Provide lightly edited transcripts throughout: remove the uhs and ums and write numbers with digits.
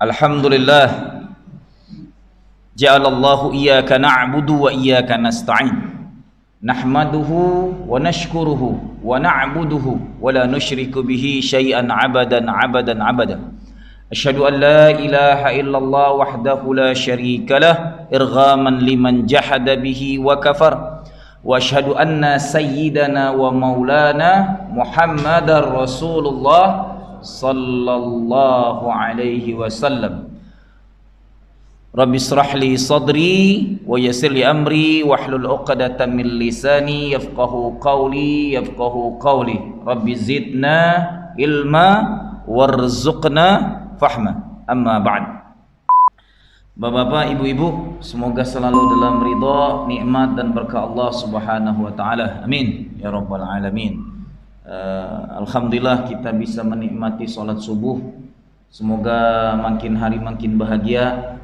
Alhamdulillah, ja'alallahu iyyaka na'budu wa iyyaka nasta'in. Nahmaduhu wa nashkuruhu wa na'buduhu wa la nusyriku bihi syai'an abadan. Asyhadu an la ilaha illallah wahdahu la syarika lah irghaman liman jahada bihi wa kafar. Wa asyhadu anna sayyidana wa maulana Muhammadar Rasulullah sallallahu alaihi wasallam. Rabbi israh li sadri wa yassir li amri wahlul 'uqdatam min lisani yafqahu qawli. Rabbi zidna ilma warzuqna fahma. Amma ba'd. Bapak-bapak, ibu-ibu, semoga selalu dalam ridha, nikmat dan berkah Allah Subhanahu wa taala. Amin ya rabbal alamin. Alhamdulillah kita bisa menikmati sholat subuh. Semoga makin hari makin bahagia,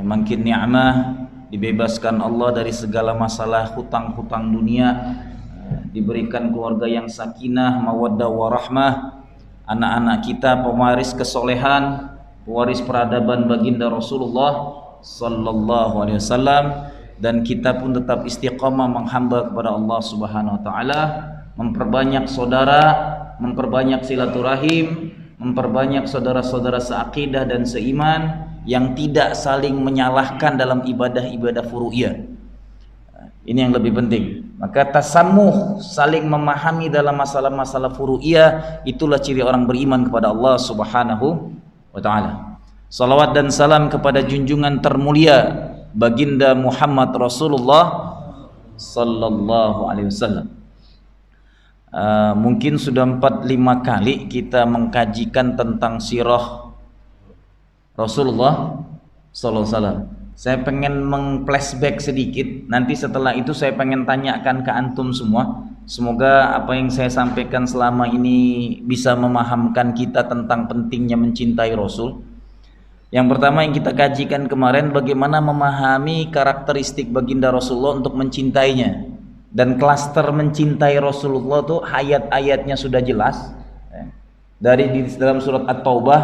makin ni'mah, dibebaskan Allah dari segala masalah hutang-hutang dunia, diberikan keluarga yang sakinah, mawaddah warahmah, anak-anak kita pewaris kesolehan, pewaris peradaban baginda Rasulullah sallallahu alaihi wasallam, dan kita pun tetap istiqamah menghamba kepada Allah Subhanahu wa taala, memperbanyak saudara, memperbanyak silaturahim, memperbanyak saudara-saudara seakidah dan seiman yang tidak saling menyalahkan dalam ibadah-ibadah furu'iyah. Ini yang lebih penting. Maka tasamuh, saling memahami dalam masalah-masalah furu'iyah, itulah ciri orang beriman kepada Allah Subhanahu wa ta'ala. Salawat dan salam kepada junjungan termulia baginda Muhammad Rasulullah sallallahu alaihi wasallam. Mungkin sudah 4-5 kali kita mengkajikan tentang sirah Rasulullah sallallahu alaihi wasallam. Saya pengen meng-flashback sedikit. Nanti setelah itu saya pengen tanyakan ke antum semua. Semoga apa yang saya sampaikan selama ini bisa memahamkan kita tentang pentingnya mencintai Rasul. Yang pertama yang kita kajikan kemarin, bagaimana memahami karakteristik baginda Rasulullah untuk mencintainya. Dan klaster mencintai Rasulullah itu ayat-ayatnya sudah jelas. Dari di dalam surat At-Taubah,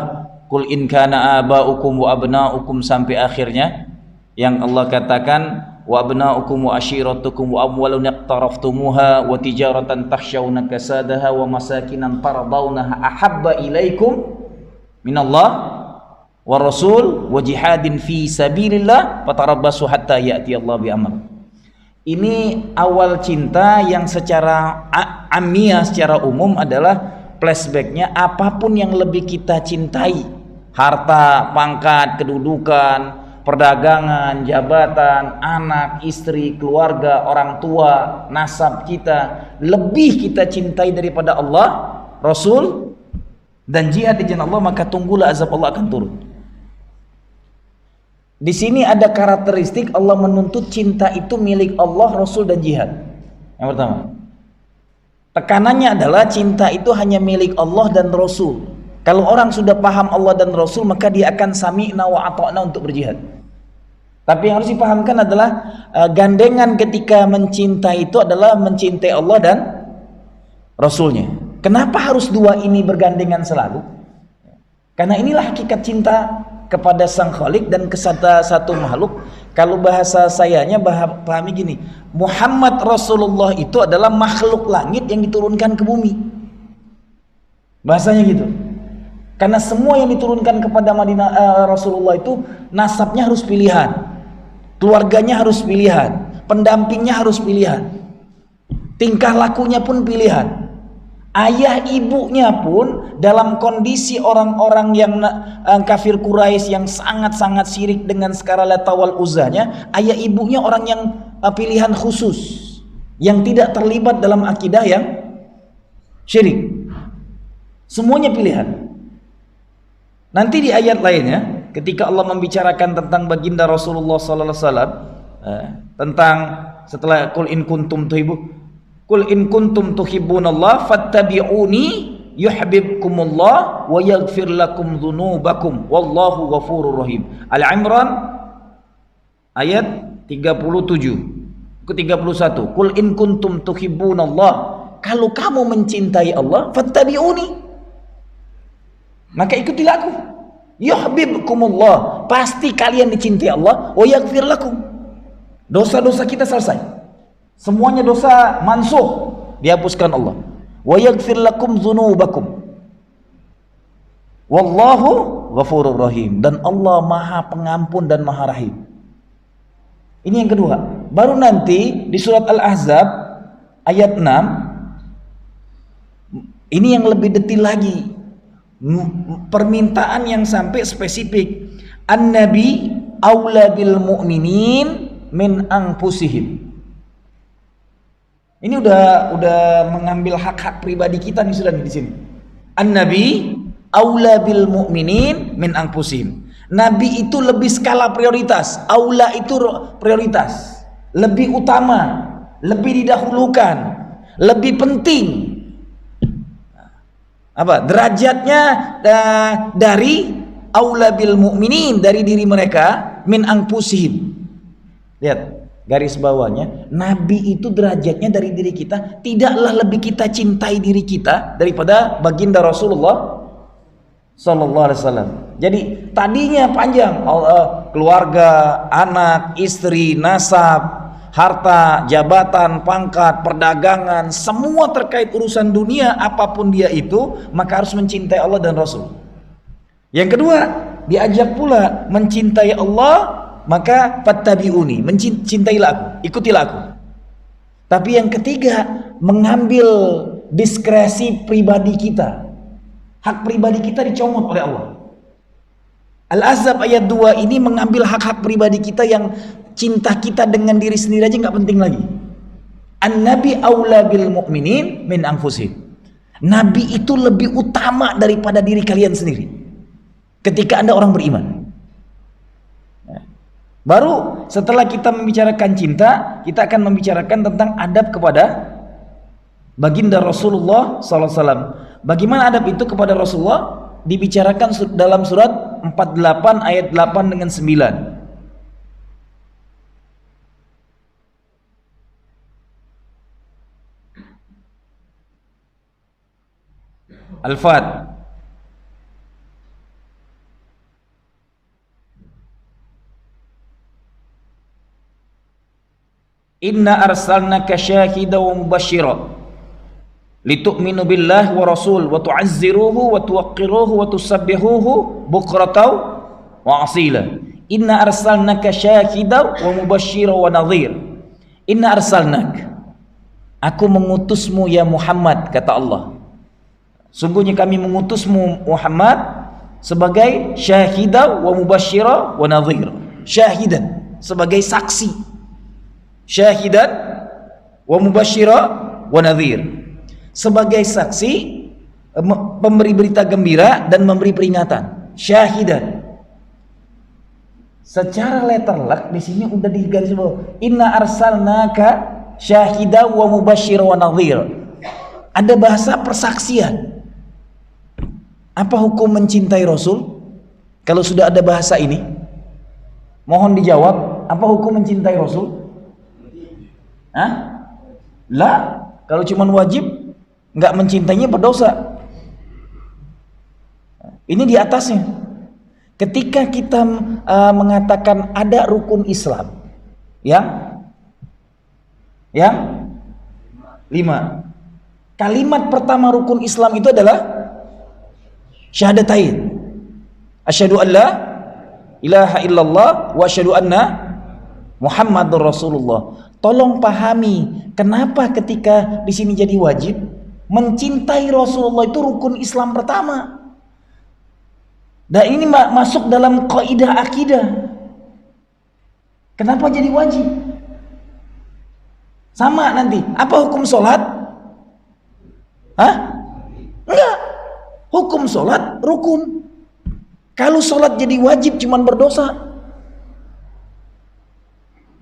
Qul in kana aba'ukum wa abna'ukum sampai akhirnya, yang Allah katakan wa abna'ukum wa ashiratukum wa amwalun iqtaraftumuha wa tijaratan takhshawna kasadaha wa masakinan tardawnaha ahabba ilaikum minallah wa rasul wa jihadin fi sabilillah fatarabbasu hatta ya'ti Allah bi amr. Ini awal cinta yang secara amiyah, secara umum adalah flashbacknya apapun yang lebih kita cintai, harta, pangkat, kedudukan, perdagangan, jabatan, anak, istri, keluarga, orang tua, nasab kita, lebih kita cintai daripada Allah, Rasul, dan jihad di jalan Allah, maka tunggulah azab Allah akan turun. Di sini ada karakteristik Allah menuntut cinta itu milik Allah, Rasul, dan jihad. Yang pertama, tekanannya adalah cinta itu hanya milik Allah dan Rasul. Kalau orang sudah paham Allah dan Rasul, maka dia akan sami'na wa ata'na untuk berjihad. Tapi yang harus dipahamkan adalah gandengan ketika mencintai itu adalah mencintai Allah dan Rasulnya. Kenapa harus dua ini bergandengan selalu? Karena inilah hakikat cinta kepada Sang Khalik dan kepada satu makhluk. Kalau bahasa sayanya pahami gini, Muhammad Rasulullah itu adalah makhluk langit yang diturunkan ke bumi. Bahasanya gitu. Karena semua yang diturunkan kepada Rasulullah itu nasabnya harus pilihan, keluarganya harus pilihan, pendampingnya harus pilihan, tingkah lakunya pun pilihan. Ayah ibunya pun dalam kondisi orang-orang yang kafir Quraisy yang sangat-sangat syirik dengan skala Lata wal Uzzanya, ayah ibunya orang yang pilihan khusus, yang tidak terlibat dalam akidah yang syirik. Semuanya pilihan. Nanti di ayat lainnya, ketika Allah membicarakan tentang baginda Rasulullah sallallahu alaihi wasallam, tentang setelah qul in kuntum tuhibbunallah fattabi'uni yuhibbukumullah wa yaghfir lakum dzunubakum wallahu ghafurur rahim. Al-Imran ayat 37 ke 31. Qul in kuntum tuhibbunallah, kalau kamu mencintai Allah, fattabi'uni, maka ikutilah aku. yuhibbukumullah, pasti kalian dicintai Allah, wa yaghfir lakum. Dosa-dosa kita selesai. Semuanya dosa mansuh, dihapuskan Allah. Wa yaghfir lakum dzunubakum. Wallahu ghafurur rahim, dan Allah Maha Pengampun dan Maha Rahim. Ini yang kedua. Baru nanti di surat Al-Ahzab ayat 6, ini yang lebih detil lagi. Permintaan yang sampai spesifik. An-nabi aula bil mu'minin min anfusihim. Ini udah mengambil hak-hak pribadi kita nih sudah di sini. An-nabi aula bil mu'minin min anfusihim. Nabi itu lebih skala prioritas. Aula itu prioritas, lebih utama, lebih didahulukan, lebih penting. Apa derajatnya dari aula bil mu'minin, dari diri mereka, min anfusihim. Lihat garis bawahnya, Nabi itu derajatnya dari diri kita. Tidaklah lebih kita cintai diri kita daripada baginda Rasulullah sallallahu alaihi wasallam. Jadi tadinya panjang, keluarga, anak, istri, nasab, harta, jabatan, pangkat, perdagangan, semua terkait urusan dunia apapun dia itu, maka harus mencintai Allah dan Rasul. Yang kedua, diajak pula mencintai Allah, maka fattabi'uni, mencintailah aku, ikutilah aku. Tapi yang ketiga, mengambil diskresi pribadi kita. Hak pribadi kita dicomot oleh Allah. Al-Ahzab ayat 2 ini mengambil hak-hak pribadi kita yang cinta kita dengan diri sendiri aja nggak penting lagi. An-nabi aula bil mu'minin min anfusihim. Nabi itu lebih utama daripada diri kalian sendiri ketika Anda orang beriman. Baru setelah kita membicarakan cinta, kita akan membicarakan tentang adab kepada baginda Rasulullah SAW. Bagaimana adab itu kepada Rasulullah? Dibicarakan dalam surat 48 ayat 8 dengan 9. Al-Fat. Inna arsalnaka syahidan wa mubasysyiran litu'minu billahi wa rasul wa tu'azziruhu wa tuwaqqiruhu wa tusabbihuhu bukratan wa asila. Inna arsalnaka syahidan wa mubasysyiran wa nadhir. Inna arsalnak, aku mengutusmu ya Muhammad, kata Allah. Sungguhnya kami mengutusmu Muhammad sebagai syahidan wa mubasysyiran wa nadhir. Syahidan sebagai saksi, syahidan wa mubasysyiran wa nadhir, sebagai saksi, pemberi berita gembira dan memberi peringatan. Syahidan. Secara letterlock di sini udah digaris bawah. Inna arsalnaka syahidan wa mubasysyiran wa nadhir. Ada bahasa persaksian. Apa hukum mencintai Rasul? Kalau sudah ada bahasa ini, mohon dijawab. Apa hukum mencintai Rasul? Hah? Lah, kalau cuma wajib, nggak mencintainya berdosa. Ini di atasnya. Ketika kita mengatakan ada rukun Islam yang 5. Kalimat pertama rukun Islam itu adalah syahadatain. Asyhadu an la ilaha illallah wa asyhadu anna Muhammadur Rasulullah. Tolong pahami kenapa ketika di sini jadi wajib. Mencintai Rasulullah itu rukun Islam pertama. Dan ini masuk dalam kaidah akidah. Kenapa jadi wajib? Sama nanti. Apa hukum sholat? Hah? Enggak. Hukum sholat rukun. Kalau sholat jadi wajib cuman berdosa.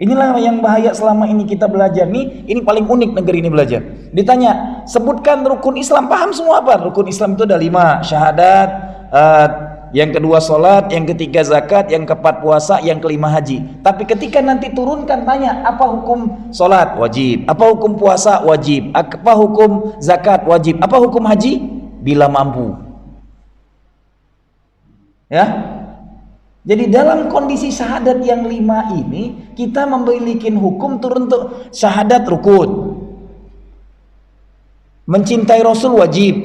Inilah yang bahaya selama ini kita belajar nih. Ini paling unik negeri ini belajar. Ditanya, sebutkan rukun Islam, paham semua apa? Rukun Islam itu ada 5, syahadat, yang kedua sholat, yang ketiga zakat, yang keempat puasa, yang kelima haji. Tapi ketika nanti turunkan tanya, apa hukum sholat? Wajib. Apa hukum puasa? Wajib. Apa hukum zakat? Wajib. Apa hukum haji? Bila mampu. Ya. Jadi dalam kondisi syahadat yang 5 ini, kita memiliki hukum turun untuk syahadat rukun. Mencintai Rasul wajib.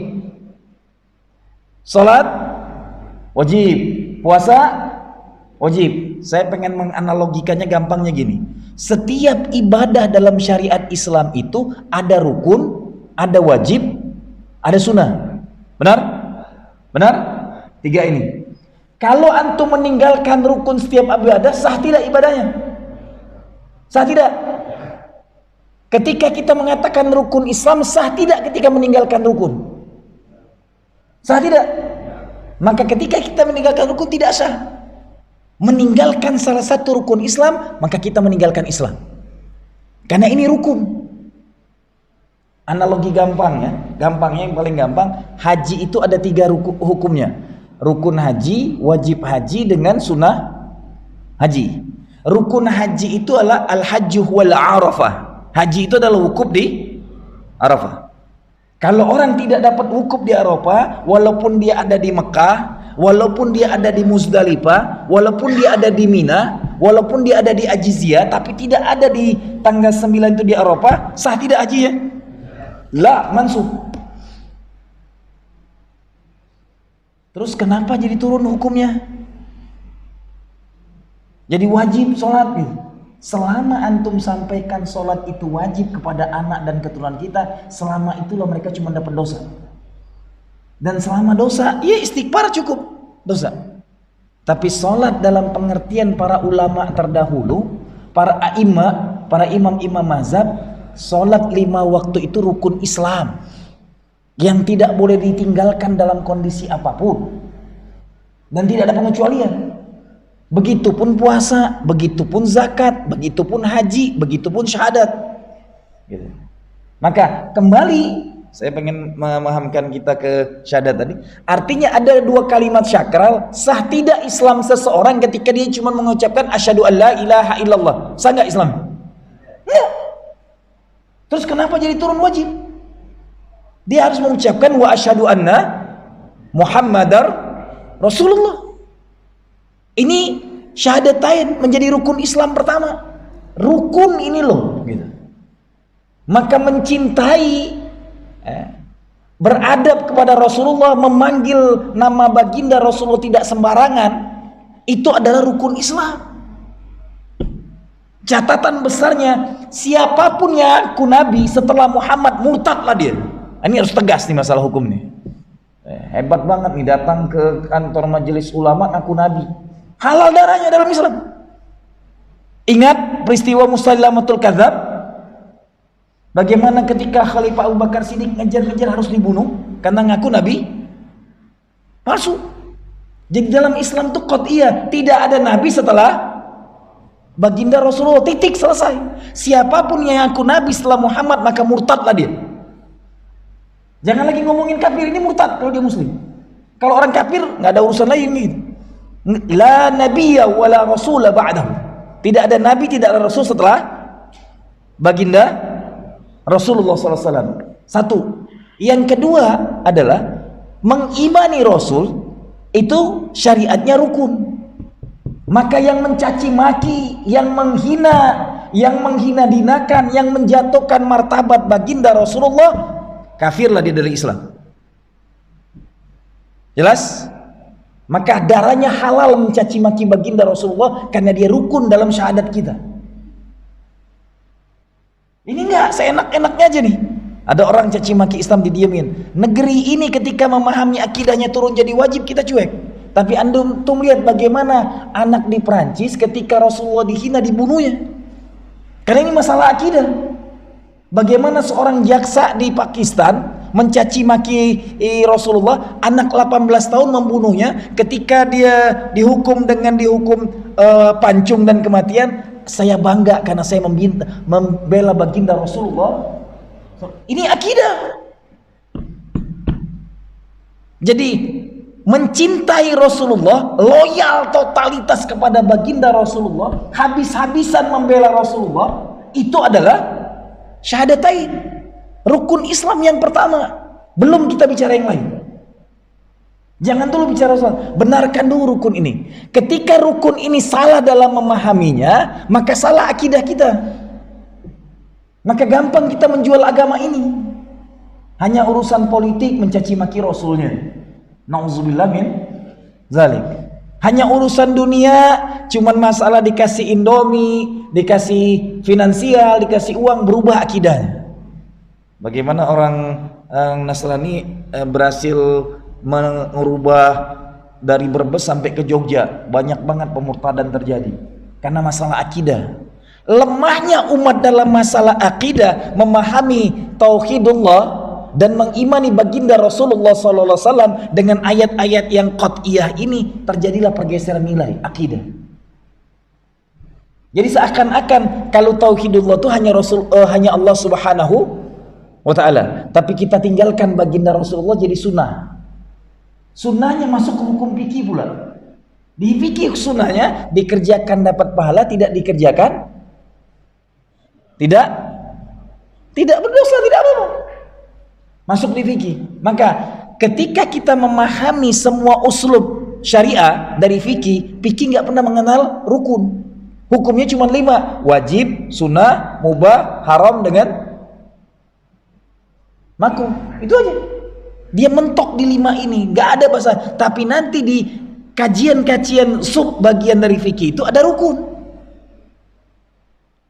Salat wajib. Puasa wajib. Saya pengen menganalogikannya gampangnya gini. Setiap ibadah dalam syariat Islam itu ada rukun, ada wajib, ada sunnah. Benar? Benar? 3 ini. Kalau antum meninggalkan rukun setiap ibadah, sah tidak ibadahnya? Sah tidak? Ketika kita mengatakan rukun Islam, sah tidak ketika meninggalkan rukun? Sah tidak? Maka ketika kita meninggalkan rukun tidak sah. Meninggalkan salah satu rukun Islam, maka kita meninggalkan Islam. Karena ini rukun. Analogi gampangnya yang paling gampang, haji itu ada 3 hukumnya. Rukun haji, wajib haji dengan sunnah haji. Rukun haji itu adalah al-hajju wal arafah. Haji itu adalah wukuf di Arafah. Kalau orang tidak dapat wukuf di Arafah, walaupun dia ada di Mekah, walaupun dia ada di Muzdalifah, walaupun dia ada di Mina, walaupun dia ada di Ajiziyah, tapi tidak ada di tanggal 9 itu di Arafah, sah tidak haji ya? La, mansub. Terus kenapa jadi turun hukumnya? Jadi wajib sholat gitu. Selama antum sampaikan sholat itu wajib kepada anak dan keturunan kita, selama itulah mereka cuma dapat dosa. Dan selama dosa, ya istighfar cukup dosa. Tapi sholat dalam pengertian para ulama terdahulu, para imam-imam mazhab, sholat 5 waktu itu rukun Islam yang tidak boleh ditinggalkan dalam kondisi apapun dan tidak ada pengecualian. Begitupun puasa, begitupun zakat, begitupun haji, begitupun syahadat gitu. Maka kembali saya pengen memahamkan kita ke syahadat tadi. Artinya ada 2 kalimat syakral. Sah tidak Islam seseorang ketika dia cuma mengucapkan asyhadu an la ilaha illallah? Sah nggak Islam? Ya. Terus kenapa jadi turun wajib? Dia harus mengucapkan wa asyhadu anna Muhammadar Rasulullah. Ini syahadatain menjadi rukun Islam pertama. Rukun ini loh gitu. Maka mencintai, beradab kepada Rasulullah, memanggil nama baginda Rasulullah tidak sembarangan, itu adalah rukun Islam. Catatan besarnya, siapapun yang aku nabi setelah Muhammad, murtadlah dia. Ini harus tegas nih masalah hukum nih. Hebat banget nih datang ke kantor majelis ulama ngaku nabi. Halal darahnya dalam Islam. Ingat peristiwa Musailamatul Kadzab? Bagaimana ketika Khalifah Abu Bakar Siddiq ngejar-ngejar harus dibunuh karena ngaku nabi? Palsu. Jadi dalam Islam itu qat'iyah, tidak ada nabi setelah baginda Rasulullah, titik, selesai. Siapapun yang ngaku nabi setelah Muhammad maka murtadlah dia. Jangan lagi ngomongin kafir, ini murtad kalau dia muslim. Kalau orang kafir nggak ada urusan lain gitu. La nabiyya wala rasula ba'dahu. Tidak ada nabi, tidak ada rasul setelah baginda Rasulullah SAW. Satu. Yang kedua adalah mengimani Rasul itu syariatnya rukun. Maka yang mencaci maki, yang menghina dinakan, yang menjatuhkan martabat baginda Rasulullah, kafirlah dia dari Islam. Jelas? Maka darahnya halal mencaci maki baginda Rasulullah karena dia rukun dalam syahadat kita. Ini enggak seenak-enaknya aja nih. Ada orang caci maki Islam didiemin. Negeri ini ketika memahami akidahnya turun jadi wajib, kita cuek. Tapi antum lihat bagaimana anak di Perancis ketika Rasulullah dihina dibunuhnya. Karena ini masalah akidah. Bagaimana seorang jaksa di Pakistan mencaci maki Rasulullah, anak 18 tahun membunuhnya, ketika dia dihukum pancung dan kematian, saya bangga karena saya membela baginda Rasulullah. Ini akidah. Jadi mencintai Rasulullah, loyal totalitas kepada baginda Rasulullah, habis-habisan membela Rasulullah, itu adalah syahadatain, rukun Islam yang pertama. Belum kita bicara yang lain. Jangan dulu bicara soal, benarkan dulu rukun ini. Ketika rukun ini salah dalam memahaminya, maka salah akidah kita. Maka gampang kita menjual agama ini. Hanya urusan politik mencaci maki Rasulnya. Nauzubillah min zalik. Hanya urusan dunia, cuman masalah dikasih Indomie, dikasih finansial, dikasih uang, berubah akidahnya. Bagaimana orang Nasrani berhasil merubah dari Brebes sampai ke Jogja, banyak banget pemurtadan terjadi karena masalah akidah. Lemahnya umat dalam masalah akidah, memahami tauhidullah dan mengimani baginda Rasulullah SAW dengan ayat-ayat yang qat'iyah ini, terjadilah pergeseran nilai akidah. Jadi seakan-akan kalau tauhidullah itu hanya Allah Subhanahu wa ta'ala, tapi kita tinggalkan baginda Rasulullah jadi sunnah. Sunnahnya masuk ke hukum fikih pula. Di fikih sunnahnya dikerjakan dapat pahala, tidak dikerjakan tidak berdosa, tidak apa-apa. Masuk di fikih. Maka ketika kita memahami semua uslub syariah dari fikih, fikih nggak pernah mengenal rukun. Hukumnya cuma 5: wajib, sunnah, mubah, haram dengan makruh. Itu aja. Dia mentok di 5 ini, nggak ada bahasa. Tapi nanti di kajian-kajian sub bagian dari fikih itu ada rukun.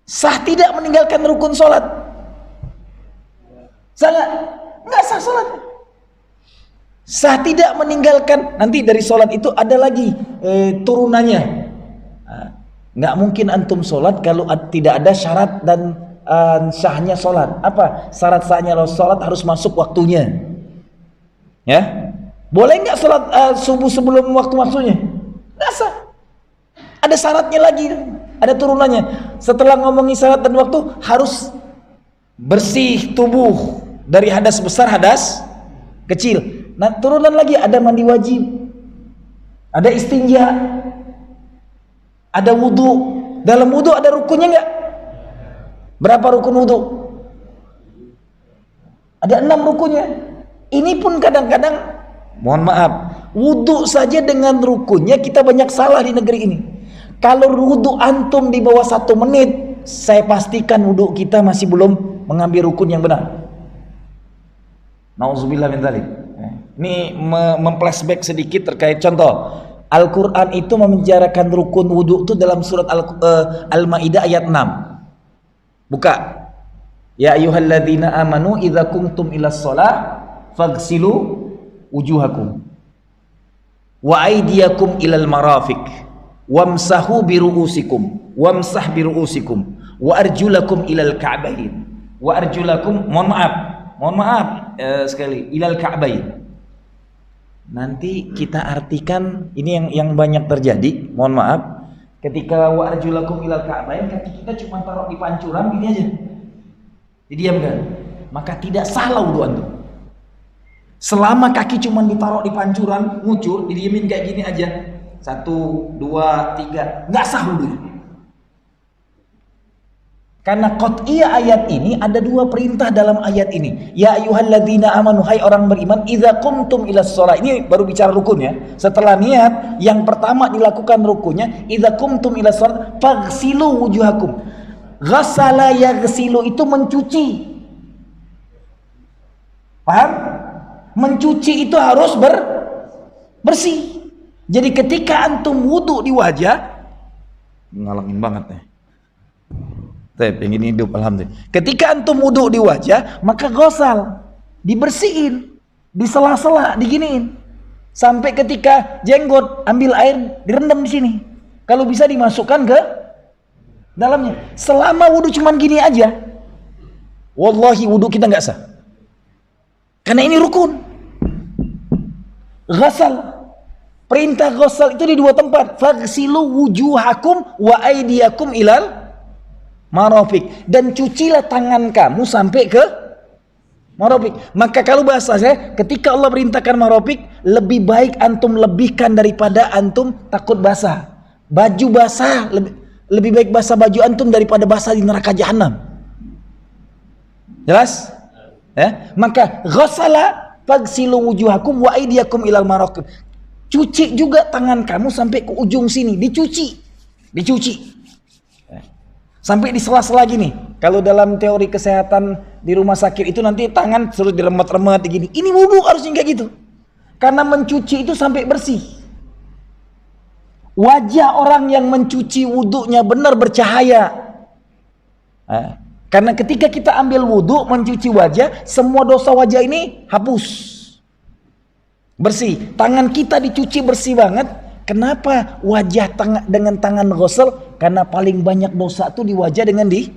Sah tidak meninggalkan rukun sholat? Salah, nggak sah sholat. Sah tidak meninggalkan, nanti dari sholat itu ada lagi turunannya. Nggak mungkin antum sholat kalau tidak ada syarat dan sahnya sholat. Apa syarat sahnya sholat? Harus masuk waktunya. Ya, boleh nggak sholat subuh sebelum waktu maksudnya? Nggak sah. Ada syaratnya lagi, ada turunannya. Setelah ngomongin syarat dan waktu, harus bersih tubuh dari hadas besar, hadas kecil. Nah, turunan lagi ada mandi wajib, ada istinja, ada wudu. Dalam wudu ada rukunnya nggak? Berapa rukun wudu? Ada 6 rukunnya. Ini pun kadang-kadang, mohon maaf, wudu saja dengan rukunnya kita banyak salah di negeri ini. Kalau wudu antum di bawah 1 menit, saya pastikan wudu kita masih belum mengambil rukun yang benar. Nauzubillah min dzalik. Ini memflashback sedikit terkait contoh. Al-Quran itu memenjarakan rukun wudu itu dalam surat Al-Maidah ayat 6. Buka. Ya ayyuhalladzina amanu idza qumtum ilas shalah faghsilu wujuhakum wa aydiyakum ilal marafiq wamsahu biru'usikum wamsah biru'usikum wa arjulakum ilal ka'bayn wa arjulakum, mohon maaf sekali, ilal ka'bayn. Nanti kita artikan ini yang banyak terjadi, mohon maaf, ketika wa arjulakum ilal ka'bayn, kaki kita cuma taruh di pancuran gini aja, didiamkan, maka tidak salah wudu antum. Selama kaki cuma ditaruh di pancuran, ngucur, didiemin kayak gini aja, 1, 2, 3, nggak sah wudu. Karena qat'iyah ayat ini ada 2 perintah dalam ayat ini. Ya ayyuhalladzina amanu, hai orang beriman, idza qumtum ilas shalah. Ini baru bicara rukun ya. Setelah niat, yang pertama dilakukan rukunnya, idza qumtum ilas shalah faghsilu wujuhakum. Ghassala yaghsilu itu mencuci. Paham? Mencuci itu harus bersih. Jadi ketika antum wudu di wajah, ngalangin banget nih. Yang ini hidup, alhamdulillah. Ketika antum wudu di wajah, maka ghusal, dibersihin, di sela-sela, diginiin. Sampai ketika jenggot, ambil air, direndam di sini. Kalau bisa dimasukkan ke dalamnya. Selama wudu cuman gini aja, wallahi wudu kita nggak sah. Karena ini rukun. Ghasal, perintah ghasal itu di 2 tempat. Faghsilu wujuhakum wa aydiyakum ilal marafiq, dan cucilah tangan kamu sampai ke marafiq. Maka kalau bahasa saya, ketika Allah perintahkan marafiq, lebih baik antum lebihkan daripada antum takut basah. Baju basah, lebih baik basah baju antum daripada basah di neraka jahanam. Jelas? Ya? Maka ghasala Fagsilu wujuhakum wa aydiyakum ilal marafiq. Cuci juga tangan kamu sampai ke ujung sini, dicuci. Sampai di sela-sela gini. Kalau dalam teori kesehatan di rumah sakit itu nanti tangan suruh diremet-remet gini. Ini wudu harusnya kayak gitu. Karena mencuci itu sampai bersih. Wajah orang yang mencuci wudunya benar bercahaya. Karena ketika kita ambil wudu mencuci wajah, semua dosa wajah ini hapus. Bersih. Tangan kita dicuci bersih banget. Kenapa wajah dengan tangan ghusl? Karena paling banyak dosa tuh di wajah dengan di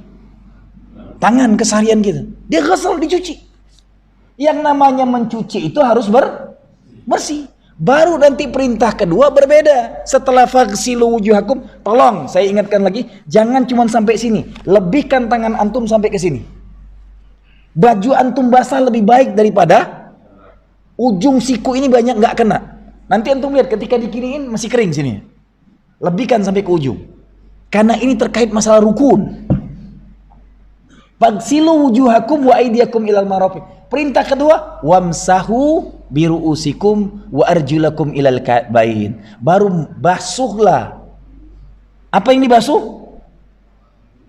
tangan keseharian gitu. Dia ghusl dicuci. Yang namanya mencuci itu harus bersih. Baru nanti perintah kedua berbeda. Setelah faghsilu wujuhakum, tolong saya ingatkan lagi, jangan cuma sampai sini. Lebihkan tangan antum sampai ke sini. Baju antum basah lebih baik daripada ujung siku ini banyak nggak kena. Nanti antum lihat ketika dikiriin masih kering sini. Lebihkan sampai ke ujung. Karena ini terkait masalah rukun. Fagsilu wujuhakum wa aydiyakum ilal marafiq. Perintah kedua, wamsahu biruusikum wa arjulakum ilal ka'bain. Baru basuhlah. Apa yang dibasuh?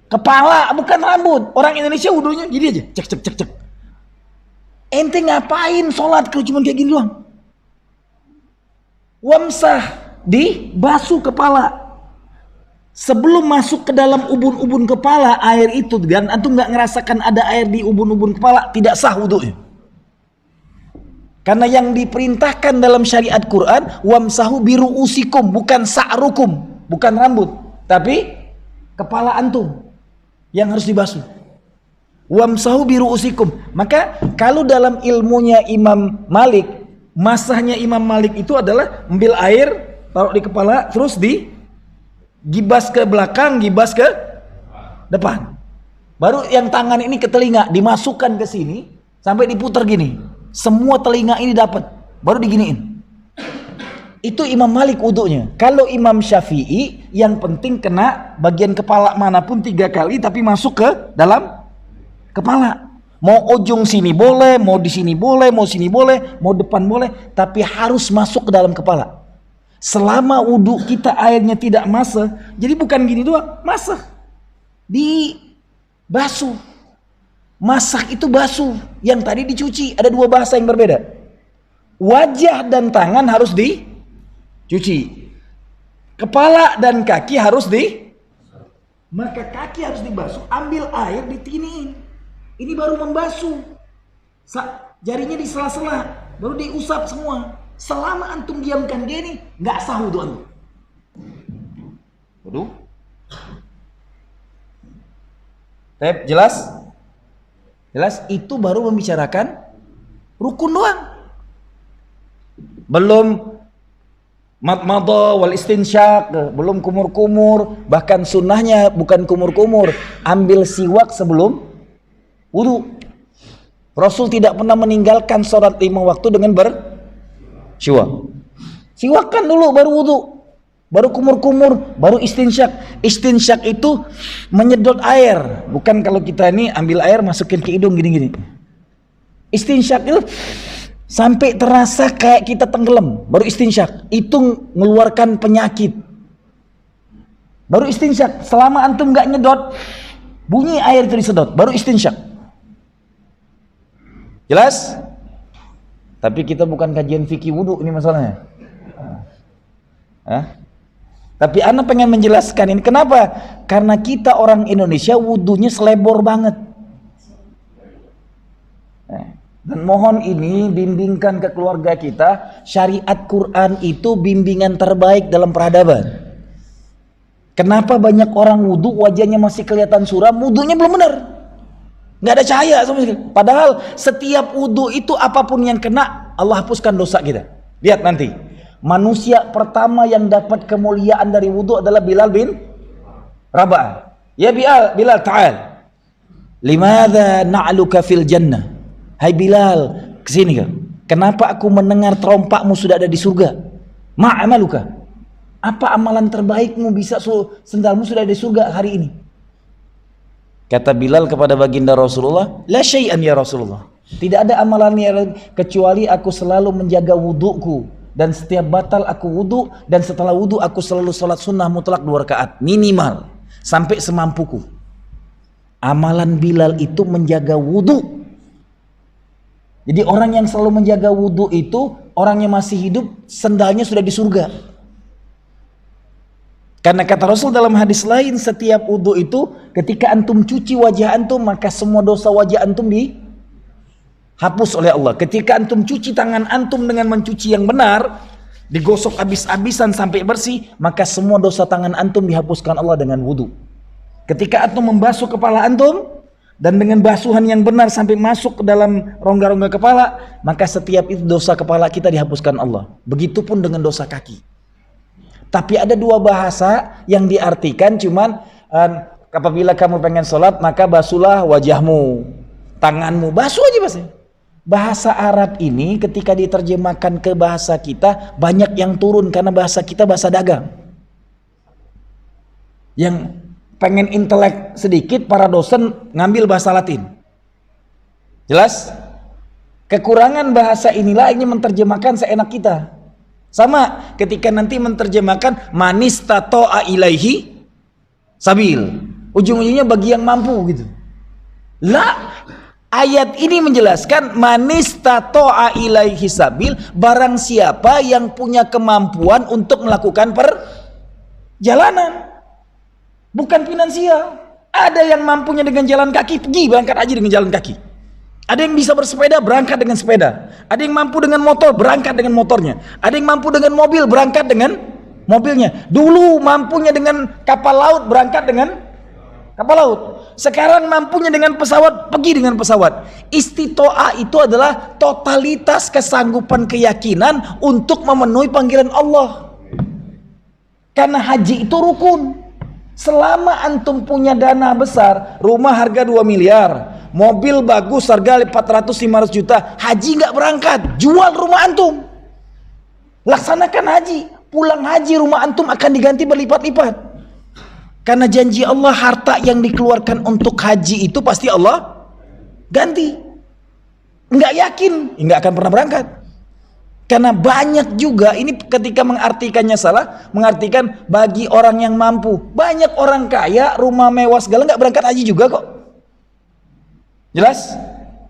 Kepala, bukan rambut. Orang Indonesia wudunya gini aja, cek. Ente ngapain sholat kalau cuma kayak gini doang? Wamsah, dibasuh kepala. Sebelum masuk ke dalam ubun-ubun kepala air itu, dan antum nggak ngerasakan ada air di ubun-ubun kepala, tidak sah wudunya. Karena yang diperintahkan dalam syariat Quran, wamsahu biruusikum, bukan sa'rukum, bukan rambut, tapi kepala antum yang harus dibasuh. Wamsahu biruusikum. Maka kalau dalam ilmunya Imam Malik, masahnya Imam Malik itu adalah ambil air, taruh di kepala, terus gibas ke belakang, gibas ke depan. Baru yang tangan ini ke telinga, dimasukkan ke sini sampai diputar gini. Semua telinga ini dapat, baru diginiin. Itu Imam Malik wudunya. Kalau Imam Syafi'i yang penting kena bagian kepala manapun 3 kali, tapi masuk ke dalam kepala. Mau ujung sini boleh, mau di sini boleh, mau sini boleh, mau depan boleh, tapi harus masuk ke dalam kepala. Selama wudu kita airnya tidak masuk, jadi bukan gini doang, masuk, dibasuh. Masak itu basuh, yang tadi dicuci. Ada 2 bahasa yang berbeda. Wajah dan tangan harus dicuci. Kepala dan kaki harus maka kaki harus dibasuh, ambil air ditiniin. Ini baru membasuh. Jarinya di sela-sela, baru diusap semua. Selama antum diamkan gini, nggak sah wudu antum. Wudu? Jelas? Jelas? Itu baru membicarakan rukun doang. Belum madmadah wal istinsyak, belum kumur-kumur, bahkan sunnahnya bukan kumur-kumur, ambil siwak sebelum wudu. Rasul tidak pernah meninggalkan sholat 5 waktu dengan bersiwak. Siwakkan dulu baru wudu, baru kumur-kumur, baru istinsyak. Istinsyak itu menyedot air, bukan kalau kita ini ambil air masukin ke hidung gini-gini. Istinsyak itu sampai terasa kayak kita tenggelam, baru istinsyak. Itu mengeluarkan penyakit. Baru istinsyak. Selama antum nggak nyedot, bunyi air itu disedot, baru istinsyak. Jelas? Tapi kita bukan kajian fikih wudu, ini masalahnya. Tapi ana pengen menjelaskan ini. Kenapa? Karena kita orang Indonesia wudunya selebor banget. Dan mohon ini bimbingkan ke keluarga kita, syariat Quran itu bimbingan terbaik dalam peradaban. Kenapa banyak orang wudu wajahnya masih kelihatan suram, wudunya belum benar, nggak ada cahaya sama sekali. Padahal setiap wudu itu apapun yang kena, Allah hapuskan dosa kita. Lihat nanti, manusia pertama yang dapat kemuliaan dari wudu adalah Bilal bin Rabah. Ya Bilal ta'al, limadha na'luka fil jannah. Hai Bilal, kesini kau. Kenapa aku mendengar terompakmu sudah ada di surga? Ma'amaluka. Apa amalan terbaikmu bisa sendalmu sudah ada di surga hari ini? Kata Bilal kepada baginda Rasulullah, la syai'an ya Rasulullah. Tidak ada amalan yang kecuali aku selalu menjaga wuduku, dan setiap batal aku wudu, dan setelah wudu aku selalu salat sunnah mutlak 2 rakaat minimal sampai semampuku. Amalan Bilal itu menjaga wudu. Jadi orang yang selalu menjaga wudu itu, orangnya masih hidup, sendalnya sudah di surga. Karena kata Rasul dalam hadis lain, setiap wudu itu ketika antum cuci wajah antum, maka semua dosa wajah antum dihapus oleh Allah. Ketika antum cuci tangan antum dengan mencuci yang benar, digosok habis-habisan sampai bersih, maka semua dosa tangan antum dihapuskan Allah dengan wudu. Ketika antum membasuh kepala antum dan dengan basuhan yang benar sampai masuk ke dalam rongga-rongga kepala, maka setiap itu dosa kepala kita dihapuskan Allah. Begitupun dengan dosa kaki. Tapi ada 2 bahasa yang diartikan, cuman apabila kamu pengen sholat maka basuhlah wajahmu, tanganmu, basuh aja pasti. Bahasa Arab ini ketika diterjemahkan ke bahasa kita banyak yang turun karena bahasa kita bahasa dagang. Yang pengen intelek sedikit, para dosen ngambil bahasa Latin. Jelas? Kekurangan bahasa inilah ini menerjemahkan seenak kita. Sama ketika nanti menerjemahkan manis tato'a ilaihi sabil, ujung-ujungnya bagi yang mampu gitu. Lah, ayat ini menjelaskan manis tato'a ilaihi sabil, barang siapa yang punya kemampuan untuk melakukan perjalanan. Bukan finansial. Ada yang mampunya dengan jalan kaki, pergi berangkat haji dengan jalan kaki. Ada yang bisa bersepeda, berangkat dengan sepeda. Ada yang mampu dengan motor, berangkat dengan motornya. Ada yang mampu dengan mobil, berangkat dengan mobilnya. Dulu mampunya dengan kapal laut, berangkat dengan kapal laut. Sekarang mampunya dengan pesawat, pergi dengan pesawat. Istito'ah itu adalah totalitas kesanggupan keyakinan untuk memenuhi panggilan Allah. Karena haji itu rukun. Selama antum punya dana besar, rumah harga 2 miliar, mobil bagus harga 400-500 juta, haji nggak berangkat, jual rumah antum, laksanakan haji, pulang haji rumah antum akan diganti berlipat-lipat. Karena janji Allah, harta yang dikeluarkan untuk haji itu pasti Allah ganti. Nggak yakin, nggak akan pernah berangkat. Karena banyak juga ini ketika mengartikannya salah, mengartikan bagi orang yang mampu. Banyak orang kaya, rumah mewah segala nggak berangkat haji juga kok. Jelas?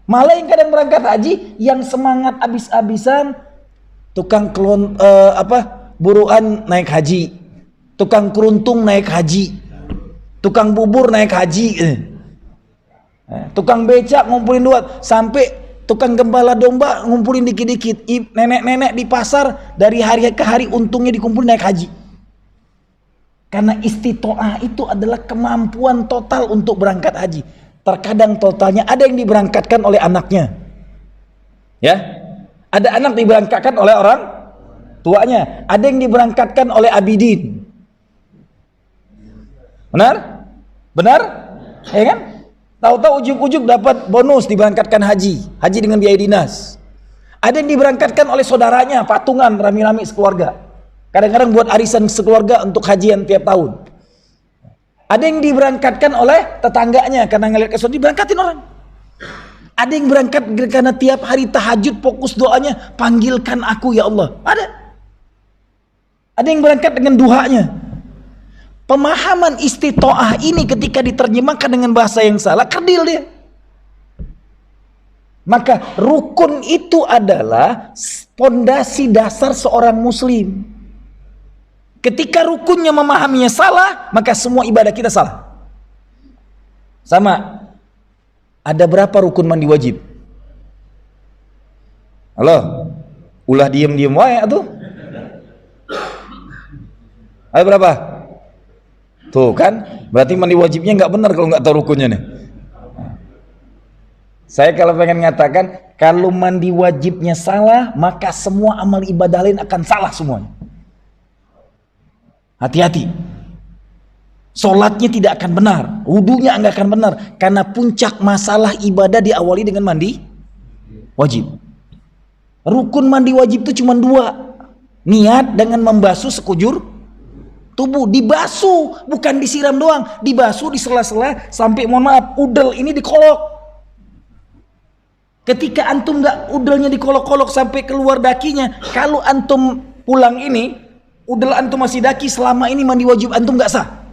Malah yang kadang berangkat haji, yang semangat habis-habisan, tukang buruan naik haji, tukang keruntung naik haji, tukang bubur naik haji, tukang becak ngumpulin duit, sampai tukang gembala domba ngumpulin dikit-dikit, nenek-nenek di pasar dari hari ke hari untungnya dikumpulin naik haji. Karena istitoah itu adalah kemampuan total untuk berangkat haji. Terkadang totalnya ada yang diberangkatkan oleh anaknya, ya, ada anak diberangkatkan oleh orang tuanya, ada yang diberangkatkan oleh abidin. Benar? Benar? Ya kan? Tahu-tahu ujuk-ujuk dapat bonus diberangkatkan haji dengan biaya dinas. Ada yang diberangkatkan oleh saudaranya, patungan rami-rami sekeluarga. Kadang-kadang buat arisan sekeluarga untuk hajian tiap tahun. Ada yang diberangkatkan oleh tetangganya karena ngelihat kesulitan diberangkatin orang. Ada yang berangkat karena tiap hari tahajud fokus doanya, panggilkan aku ya Allah. Ada yang berangkat dengan duhanya. Pemahaman istitoah ini ketika diterjemahkan dengan bahasa yang salah, kerdil dia. Maka rukun itu adalah pondasi dasar seorang muslim. Ketika rukunnya memahaminya salah, maka semua ibadah kita salah. Sama. Ada berapa rukun mandi wajib? Halo? Ulah diem-diem wae atuh. Ada berapa? Tuh kan, berarti mandi wajibnya nggak benar kalau nggak tahu rukunnya nih. Saya kalau pengen ngatakan, kalau mandi wajibnya salah, maka semua amal ibadah lain akan salah semuanya. Hati-hati. Sholatnya tidak akan benar, wudunya nggak akan benar, karena puncak masalah ibadah diawali dengan mandi wajib. Rukun mandi wajib itu cuma 2, niat dengan membasuh sekujur tubuh, dibasuh, bukan disiram doang, dibasuh di sela-sela sampai mohon maaf udel ini dikolok. Ketika antum nggak udelnya dikolok-kolok sampai keluar dakinya, kalau antum pulang ini udel antum masih daki, selama ini mandi wajib antum nggak sah.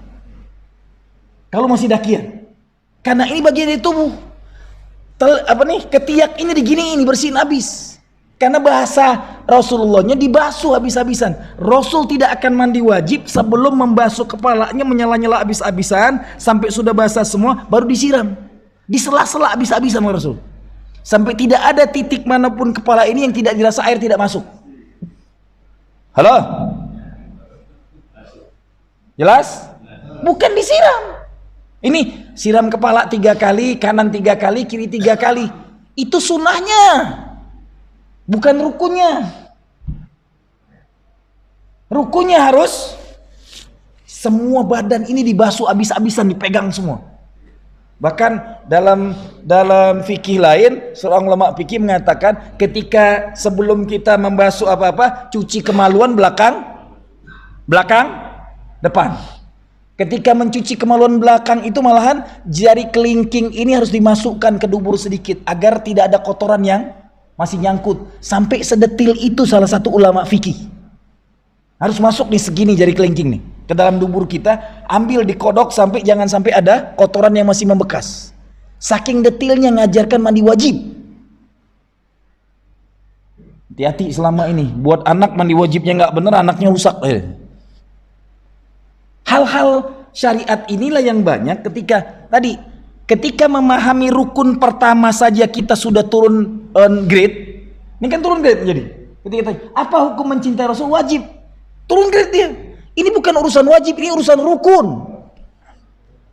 Kalau masih dakian, karena ini bagian dari tubuh. Ketiak ini diginiin, bersihin habis. Karena bahasa Rasulullahnya dibasuh habis-habisan. Rasul tidak akan mandi wajib sebelum membasuh kepalanya menyala-nyala habis-habisan sampai sudah basah semua baru disiram. Di sela-sela habis-habisan sama Rasul. Sampai tidak ada titik manapun kepala ini yang tidak dirasa air tidak masuk. Halo? Jelas? Bukan disiram. Ini siram kepala 3 kali, kanan 3 kali, kiri 3 kali. Itu sunnahnya, bukan rukunnya. Rukunnya harus semua badan ini dibasuh habis-habisan, dipegang semua. Bahkan dalam fikih lain, seorang ulama fikih mengatakan ketika sebelum kita membasuh apa-apa, cuci kemaluan belakang, depan. Ketika mencuci kemaluan belakang itu malahan jari kelingking ini harus dimasukkan ke dubur sedikit agar tidak ada kotoran yang masih nyangkut. Sampai sedetil itu salah satu ulama fikih. Harus masuk di segini jari kelingking nih ke dalam dubur kita, ambil dikodok sampai jangan sampai ada kotoran yang masih membekas. Saking detilnya ngajarkan mandi wajib. Hati-hati selama ini buat anak mandi wajibnya nggak bener, anaknya rusak. Hal-hal syariat inilah yang banyak ketika memahami rukun pertama saja kita sudah turun grade. Ini kan turun grade jadi. Ketika apa hukum mencintai Rasul? Wajib. Turun grade dia. Ini bukan urusan wajib, ini urusan rukun.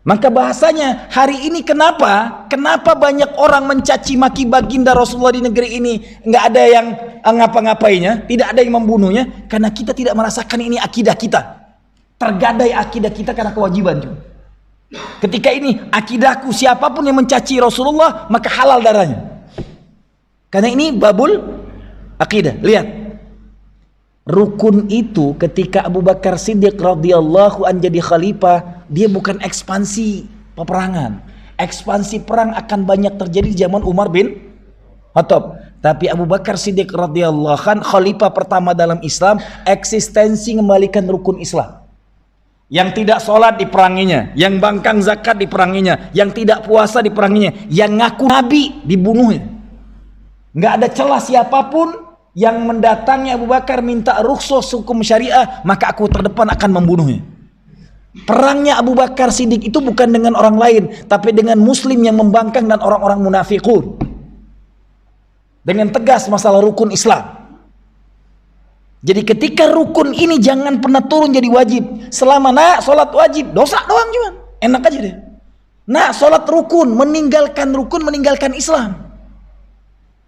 Maka bahasanya hari ini kenapa banyak orang mencaci maki baginda Rasulullah di negeri ini, nggak ada yang ngapa-ngapainya, tidak ada yang membunuhnya, karena kita tidak merasakan ini akidah kita. Tergadai akidah kita karena kewajiban juga. Ketika ini akidahku, siapapun yang mencaci Rasulullah maka halal darahnya. Karena ini babul akidah. Lihat. Rukun itu ketika Abu Bakar Siddiq radhiyallahu an jadi khalifah, dia bukan ekspansi peperangan. Ekspansi perang akan banyak terjadi di zaman Umar bin Khattab. Tapi Abu Bakar Siddiq radhiyallahu an khalifah pertama dalam Islam, eksistensi mengembalikan rukun Islam. Yang tidak sholat diperanginya, yang bangkang zakat diperanginya, yang tidak puasa diperanginya, yang ngaku nabi dibunuhnya. Nggak ada celah siapapun yang mendatangi Abu Bakar minta rukhsah hukum syariah, maka aku terdepan akan membunuhnya. Perangnya Abu Bakar Siddiq itu bukan dengan orang lain, tapi dengan muslim yang membangkang dan orang-orang munafikun. Dengan tegas masalah rukun Islam. Jadi ketika rukun ini jangan pernah turun jadi wajib. Selama sholat wajib, dosa doang cuman. Enak aja deh. Sholat rukun, meninggalkan Islam.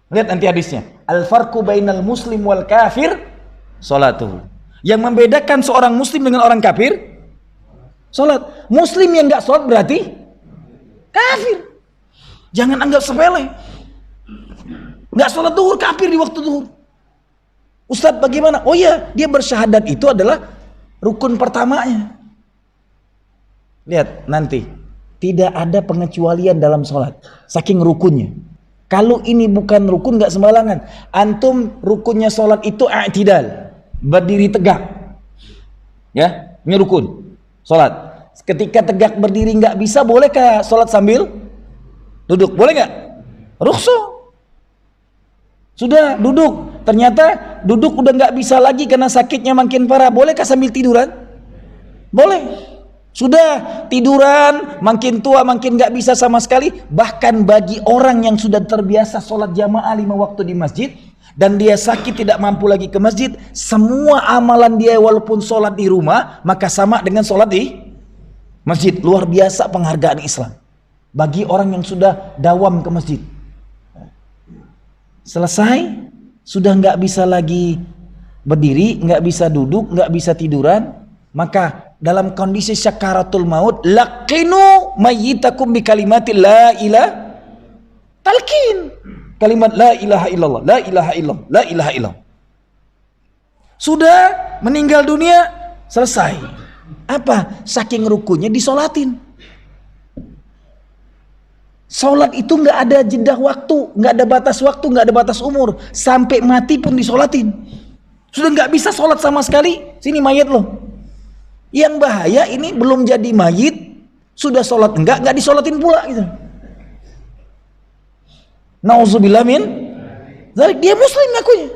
Lihat nanti hadisnya. Al-farqu bainal muslim wal kafir salatuhu. Yang membedakan seorang muslim dengan orang kafir, salat. Muslim yang enggak salat berarti kafir. Jangan anggap sepele. Enggak salat zuhur kafir di waktu zuhur. Ustaz bagaimana? Oh iya, dia bersyahadat itu adalah rukun pertamanya. Lihat nanti, tidak ada pengecualian dalam salat. Saking rukunnya. Kalau ini bukan rukun nggak sembarangan. Antum rukunnya sholat itu i'tidal, berdiri tegak. Ya, ini rukun sholat. Ketika tegak berdiri nggak bisa, bolehkah sholat sambil duduk? Boleh nggak? Rukhsah. Sudah duduk, ternyata duduk udah nggak bisa lagi karena sakitnya makin parah. Bolehkah sambil tiduran? Boleh. Sudah tiduran, makin tua makin gak bisa sama sekali. Bahkan bagi orang yang sudah terbiasa sholat jamaah 5 waktu di masjid, dan dia sakit tidak mampu lagi ke masjid, semua amalan dia walaupun sholat di rumah, maka sama dengan sholat di masjid. Luar biasa penghargaan Islam bagi orang yang sudah dawam ke masjid. Selesai, sudah gak bisa lagi berdiri, gak bisa duduk, gak bisa tiduran, maka dalam kondisi syakaratul maut, laqinu mayyitakum bi kalimati la ilaha talqin. Kalimat la ilaha illallah, la ilaha illallah, la ilaha illallah. Sudah meninggal dunia, selesai. Apa? Saking rukunnya disolatin. Sholat itu nggak ada jeda waktu, nggak ada batas waktu, nggak ada batas umur. Sampai mati pun disolatin. Sudah nggak bisa sholat sama sekali. Sini mayat loh. Yang bahaya ini belum jadi mayit, sudah sholat nggak disolatin pula gitu. Nauzubillah min dzalik, dia muslim ngakunya.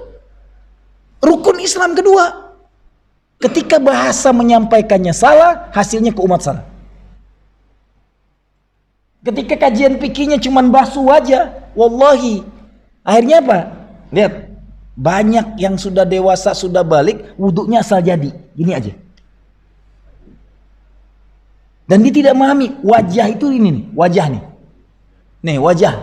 Rukun Islam kedua. Ketika bahasa menyampaikannya salah, hasilnya ke umat salah. Ketika kajian fikihnya cuman basuh aja, wallahi, akhirnya apa? Lihat, banyak yang sudah dewasa, sudah balik, wudhunya asal jadi, gini aja. Dan dia tidak memahami, wajah itu ini nih, wajah nih. Nih, wajah.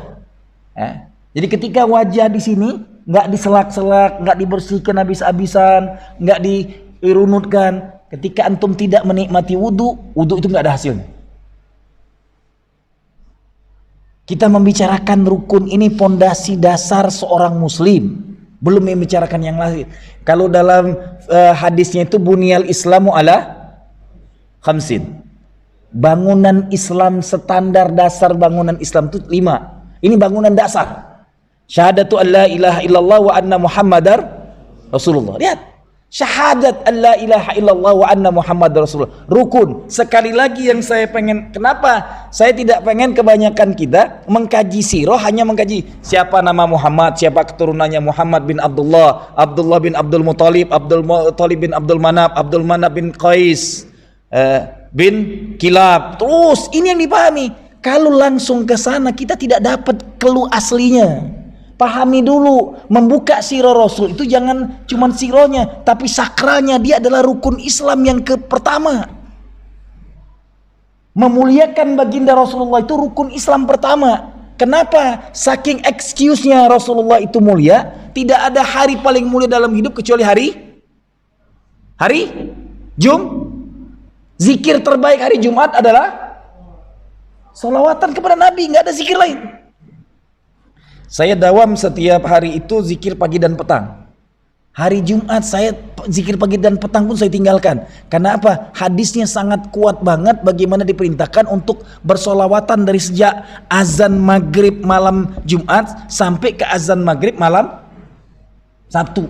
Jadi ketika wajah di sini, nggak diselak-selak, nggak dibersihkan habis-habisan, nggak dirunutkan. Ketika antum tidak menikmati wudhu itu nggak ada hasilnya. Kita membicarakan rukun ini pondasi dasar seorang muslim, belum membicarakan yang lain. Kalau dalam hadisnya itu bunyal Islamu ala khamsin. Bangunan Islam, standar dasar bangunan Islam itu 5. Ini bangunan dasar. Syahadatu an la ilaha illallah wa anna muhammadar Rasulullah. Lihat. Syahadat an la ilaha illallah wa anna muhammadar Rasulullah. Rukun. Sekali lagi yang saya pengen, kenapa saya tidak pengen kebanyakan kita mengkaji sirah, hanya mengkaji siapa nama Muhammad, siapa keturunannya Muhammad bin Abdullah, Abdullah bin Abdul Muttalib, Abdul Muttalib bin Abdul Manaf, Abdul Manaf bin Qais bin Kilab. Terus ini yang dipahami. Kalau langsung ke sana kita tidak dapat clue aslinya. Pahami dulu, membuka sirah Rasul itu jangan cuman sirahnya, tapi sakralnya. Dia adalah rukun Islam yang pertama. Memuliakan baginda Rasulullah itu rukun Islam pertama. Kenapa? Saking excuse-nya Rasulullah itu mulia, tidak ada hari paling mulia dalam hidup kecuali hari Zikir terbaik hari Jumat adalah sholawatan kepada Nabi, nggak ada zikir lain. Saya dawam setiap hari itu zikir pagi dan petang. Hari Jumat saya zikir pagi dan petang pun saya tinggalkan. Karena apa? Hadisnya sangat kuat banget bagaimana diperintahkan untuk bersolawatan dari sejak azan maghrib malam Jumat sampai ke azan maghrib malam Sabtu.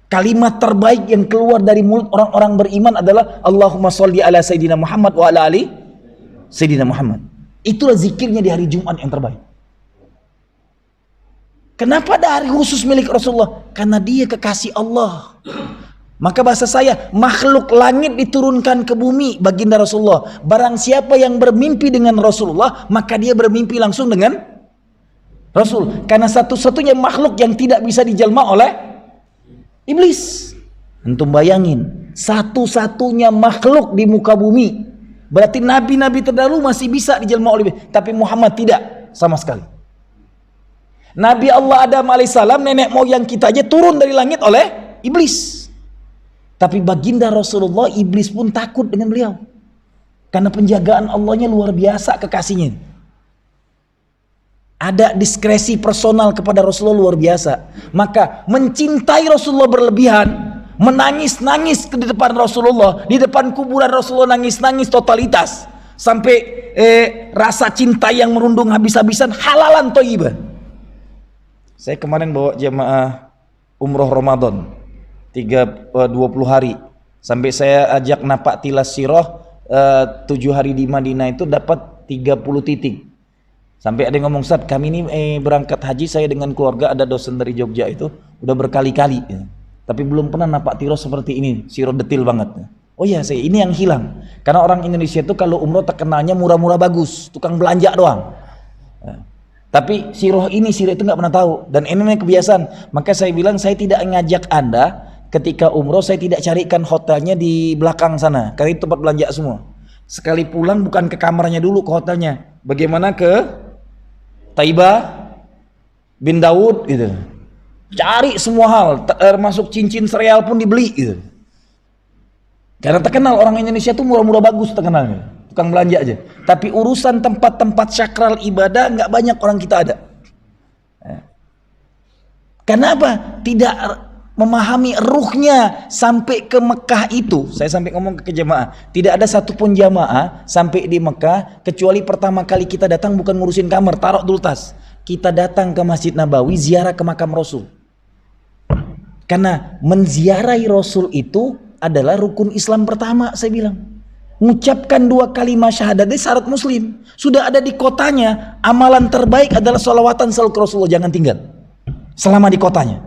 Kalimat terbaik yang keluar dari mulut orang-orang beriman adalah Allahumma sholli ala Sayyidina Muhammad wa ala ali Sayyidina Muhammad. Itulah zikirnya di hari Jumat yang terbaik. Kenapa ada hari khusus milik Rasulullah? Karena dia kekasih Allah. Maka bahasa saya, makhluk langit diturunkan ke bumi baginda Rasulullah. Barang siapa yang bermimpi dengan Rasulullah, maka dia bermimpi langsung dengan Rasul. Karena satu-satunya makhluk yang tidak bisa dijelma oleh iblis. Antum bayangin, satu-satunya makhluk di muka bumi. Berarti nabi-nabi terdahulu masih bisa dijelma oleh iblis, tapi Muhammad tidak sama sekali. Nabi Allah Adam alaihissalam, nenek moyang kita aja turun dari langit oleh iblis. Tapi baginda Rasulullah, iblis pun takut dengan beliau. Karena penjagaan Allahnya luar biasa, kekasihnya. Ada diskresi personal kepada Rasulullah luar biasa. Maka mencintai Rasulullah berlebihan, menangis-nangis di depan Rasulullah, di depan kuburan Rasulullah nangis-nangis totalitas. Sampai rasa cinta yang merundung habis-habisan, halalan thayyiban. Saya kemarin bawa jamaah umroh Ramadan 20 hari. Sampai saya ajak napak tilas sirah 7 hari di Madinah itu dapat 30 titik. Sampai ada yang ngomong, Ustaz, kami ini berangkat haji, saya dengan keluarga, ada dosen dari Jogja itu udah berkali-kali ya. Tapi belum pernah napak tilas seperti ini, sirah detil banget. Oh iya, saya ini yang hilang. Karena orang Indonesia itu kalau umroh terkenalnya murah-murah bagus, tukang belanja doang. Tapi sirah itu nggak pernah tahu, dan ini kebiasaan. Maka saya bilang, saya tidak ngajak Anda ketika umroh, saya tidak carikan hotelnya di belakang sana, karena itu tempat belanja semua. Sekali pulang bukan ke kamarnya dulu, ke hotelnya. Bagaimana ke Taibah bin Daud gitu. Cari semua hal, termasuk cincin sereal pun dibeli gitu. Karena terkenal orang Indonesia tuh murah-murah bagus terkenalnya. Tukang belanja aja. Tapi urusan tempat-tempat sakral ibadah nggak banyak orang kita ada. Kenapa? Tidak memahami ruhnya sampai ke Mekah itu. Saya sampai ngomong ke jemaah, tidak ada satupun jamaah sampai di Mekah kecuali pertama kali kita datang bukan ngurusin kamar, taruh dulu tas. Kita datang ke Masjid Nabawi, ziarah ke makam Rasul. Karena menziarahi Rasul itu adalah rukun Islam pertama, saya bilang. Mengucapkan 2 kalimat syahadat itu syarat muslim. Sudah ada di kotanya, amalan terbaik adalah sholawatan selalu ke Rasulullah, jangan tinggal selama di kotanya.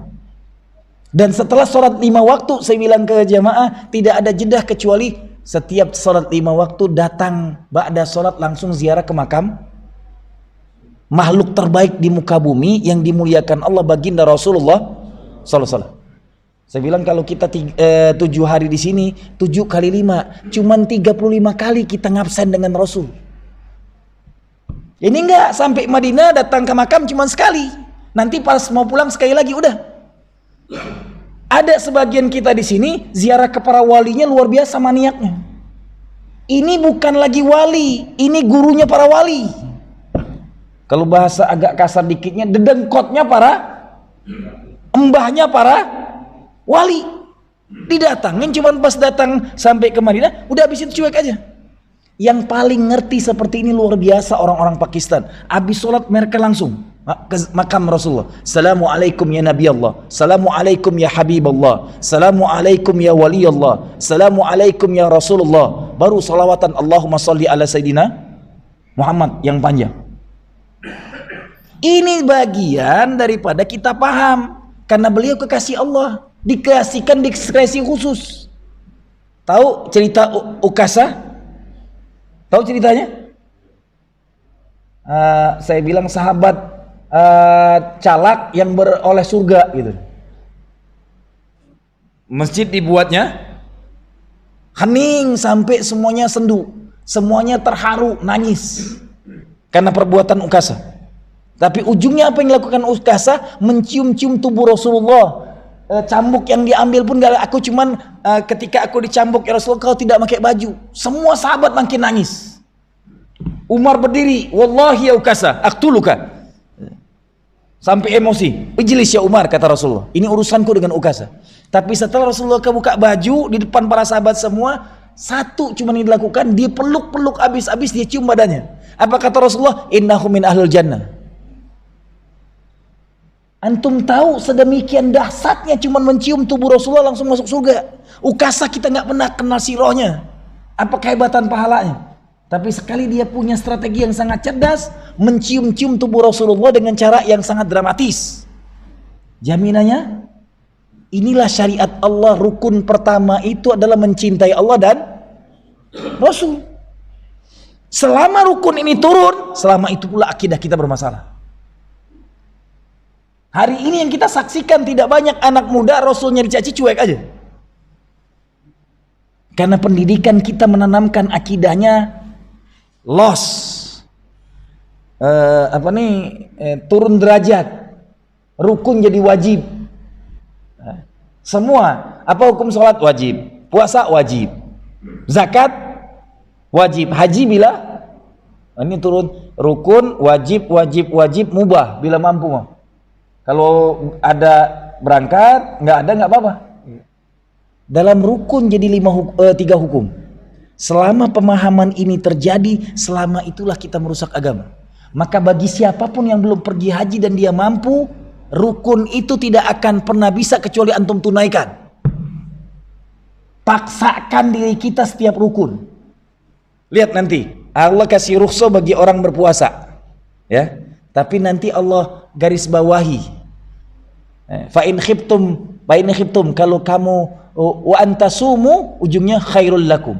Dan setelah sholat 5 waktu, saya bilang ke jamaah, tidak ada jeda kecuali setiap sholat 5 waktu datang ba'da sholat langsung ziarah ke makam makhluk terbaik di muka bumi yang dimuliakan Allah, baginda Rasulullah sallallahu alaihi wasallam. Saya bilang kalau kita 7 hari di sini, 7 kali 5, cuman 35 kali kita ngabsen dengan Rasul. Ini enggak, sampai Madinah datang ke makam cuman sekali. Nanti pas mau pulang sekali lagi udah. Ada sebagian kita di sini ziarah ke para walinya luar biasa maniaknya. Ini bukan lagi wali, ini gurunya para wali. Kalau bahasa agak kasar dikitnya, dedengkotnya para embahnya para wali. Didatangin cuman pas datang sampai ke Madinah udah habis itu cuek aja. Yang paling ngerti seperti ini luar biasa orang-orang Pakistan. Habis sholat mereka langsung ke makam Rasulullah. Assalamualaikum ya Nabi Allah, Assalamualaikum ya Habib Allah, Assalamualaikum ya Wali Allah, Assalamualaikum ya Rasulullah. Baru salawatan Allahumma salli ala Sayyidina Muhammad yang panjang. Ini bagian daripada kita paham, karena beliau kekasih Allah, dikasihkan diskresi khusus. Tahu cerita Ukasha? Tahu ceritanya? Saya bilang sahabat calak yang beroleh surga gitu. Masjid dibuatnya hening sampai semuanya sendu, semuanya terharu, nangis karena perbuatan Ukasha. Tapi ujungnya apa yang dilakukan Ukasha? Mencium-cium tubuh Rasulullah. Cambuk yang diambil pun gak, aku cuman ketika aku dicambuk ya Rasulullah, kau tidak pakai baju. Semua sahabat makin nangis. Umar berdiri, wallahi ya Ukasha, aqtuluka. Sampai emosi, ijlis ya Umar, kata Rasulullah, ini urusanku dengan Ukasha. Tapi setelah Rasulullah buka baju di depan para sahabat semua, satu cuma yang dilakukan, dia peluk-peluk habis-habis, dia cium badannya. Apa kata Rasulullah? Innahu min ahlul jannah. Antum tahu sedemikian dahsyatnya cuma mencium tubuh Rasulullah langsung masuk surga. Ukasha kita nggak pernah kenal sirahnya, apa kehebatan pahalanya. Tapi sekali dia punya strategi yang sangat cerdas, mencium-cium tubuh Rasulullah dengan cara yang sangat dramatis. Jaminannya, inilah syariat Allah. Rukun pertama itu adalah mencintai Allah dan Rasul. Selama rukun ini turun, selama itu pula akidah kita bermasalah. Hari ini yang kita saksikan tidak banyak anak muda Rasulnya dicaci cuek aja. Karena pendidikan kita menanamkan akidahnya turun derajat, rukun jadi wajib. Semua, apa hukum sholat wajib, puasa wajib, zakat wajib, haji bila ini turun rukun, wajib, mubah bila mampu. Kalau ada berangkat, nggak ada nggak apa-apa. Dalam rukun jadi 3 hukum. Selama pemahaman ini terjadi, selama itulah kita merusak agama. Maka bagi siapapun yang belum pergi haji dan dia mampu, rukun itu tidak akan pernah bisa kecuali antum tunaikan. Paksakan diri kita setiap rukun. Lihat nanti, Allah kasih rukhsah bagi orang berpuasa. Ya. Tapi nanti Allah garis bawahi. Fa in khiftum, kalau kamu wa antasumu, ujungnya khairul lakum.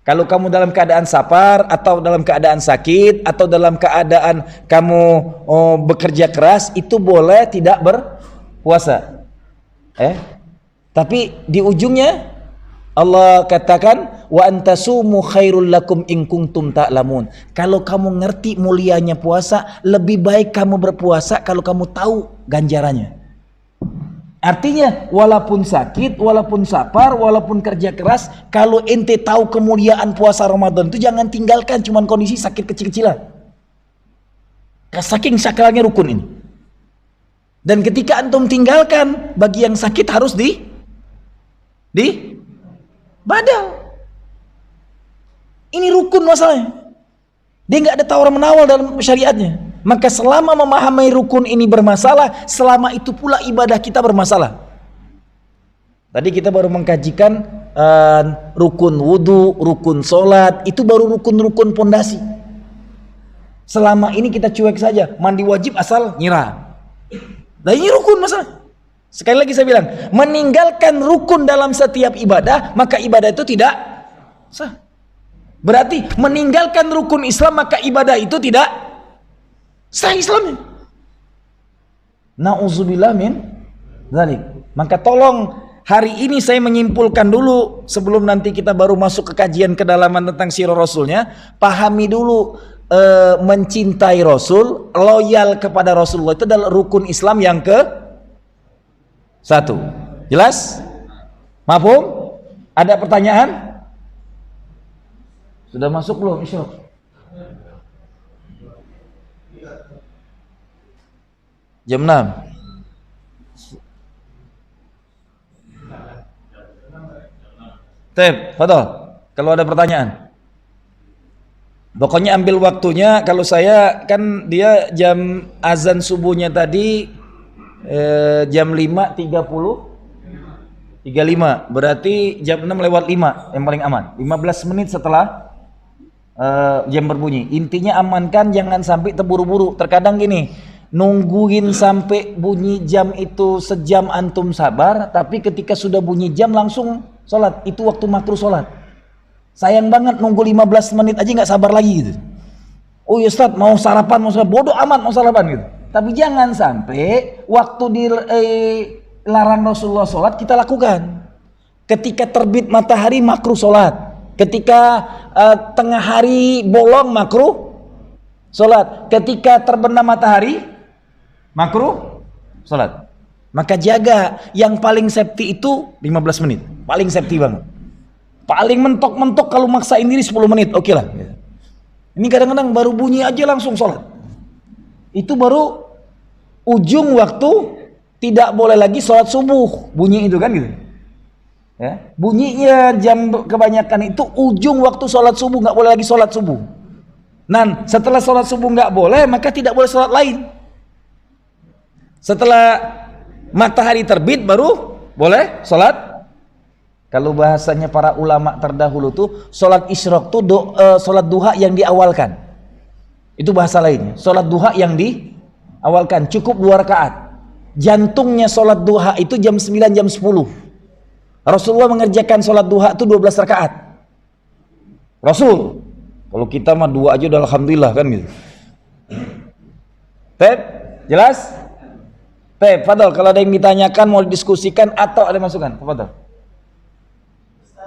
Kalau kamu dalam keadaan safar atau dalam keadaan sakit atau dalam keadaan kamu bekerja keras, itu boleh tidak berpuasa. Tapi di ujungnya Allah katakan wa antasumu khairul lakum in kuntum ta'lamun. Kalau kamu ngerti mulianya puasa, lebih baik kamu berpuasa kalau kamu tahu ganjarannya. Artinya walaupun sakit, walaupun safar, walaupun kerja keras, kalau ente tahu kemuliaan puasa Ramadan itu jangan tinggalkan cuman kondisi sakit kecil-kecilan. Saking sakralnya rukun ini. Dan ketika antum tinggalkan, bagi yang sakit harus di badal. Ini rukun masalahnya. Dia nggak ada tawar menawar dalam syariatnya. Maka selama memahami rukun ini bermasalah, selama itu pula ibadah kita bermasalah. Tadi kita baru mengkajikan rukun wudu, rukun sholat, itu baru rukun-rukun pondasi. Selama ini kita cuek saja, mandi wajib asal nyiram. Nah ini rukun masalah. Sekali lagi saya bilang, meninggalkan rukun dalam setiap ibadah, maka ibadah itu tidak sah. Berarti meninggalkan rukun Islam, maka ibadah itu tidak sah Islamnya. Nauzubillah min dzalik. Maka tolong hari ini saya menyimpulkan dulu sebelum nanti kita baru masuk ke kajian kedalaman tentang sirah Rasulnya. Pahami dulu mencintai Rasul, loyal kepada Rasulullah itu adalah rukun Islam yang ke satu. Jelas? Mafhum? Ada pertanyaan? Sudah masuk belum Isyraq? Jam 6. Tep, betul. Kalau ada pertanyaan. Pokoknya ambil waktunya. Kalau saya kan dia jam azan subuhnya tadi jam 5.35, berarti jam 6 lewat 5 yang paling aman. 15 menit setelah jam berbunyi. Intinya amankan, jangan sampai terburu-buru. Terkadang gini, nungguin sampai bunyi jam itu sejam antum sabar, tapi ketika sudah bunyi jam langsung sholat. Itu waktu makruh sholat. Sayang banget nunggu 15 menit aja nggak sabar lagi gitu. Oh ya Ustaz, mau sarapan, mau sarapan, bodoh amat mau sarapan gitu. Tapi jangan sampai waktu dilarang Rasulullah sholat kita lakukan. Ketika terbit matahari makruh sholat. Ketika tengah hari bolong makruh sholat. Ketika terbenam matahari makruh sholat. Maka jaga, yang paling safety itu 15 menit. Paling safety banget. Paling mentok-mentok kalau maksain diri 10 menit, oke lah. Ini kadang-kadang baru bunyi aja langsung sholat. Itu baru ujung waktu tidak boleh lagi sholat subuh. Bunyi itu kan gitu. Ya, bunyinya jam kebanyakan itu ujung waktu sholat subuh, nggak boleh lagi sholat subuh. Nah, setelah sholat subuh nggak boleh, maka tidak boleh sholat lain. Setelah matahari terbit baru boleh sholat. Kalau bahasanya para ulama terdahulu tuh sholat isyraq tuh sholat duha yang diawalkan. Itu bahasa lainnya. Sholat duha yang diawalkan cukup 2 rakaat. Jantungnya sholat duha itu jam 9 jam 10. Rasulullah mengerjakan sholat duha itu 12 rakaat. Rasul. Kalau kita mah 2 aja udah alhamdulillah kan gitu. Tep, jelas? Tep, Fadol, kalau ada yang ditanyakan mau didiskusikan atau ada masukan, Fadol.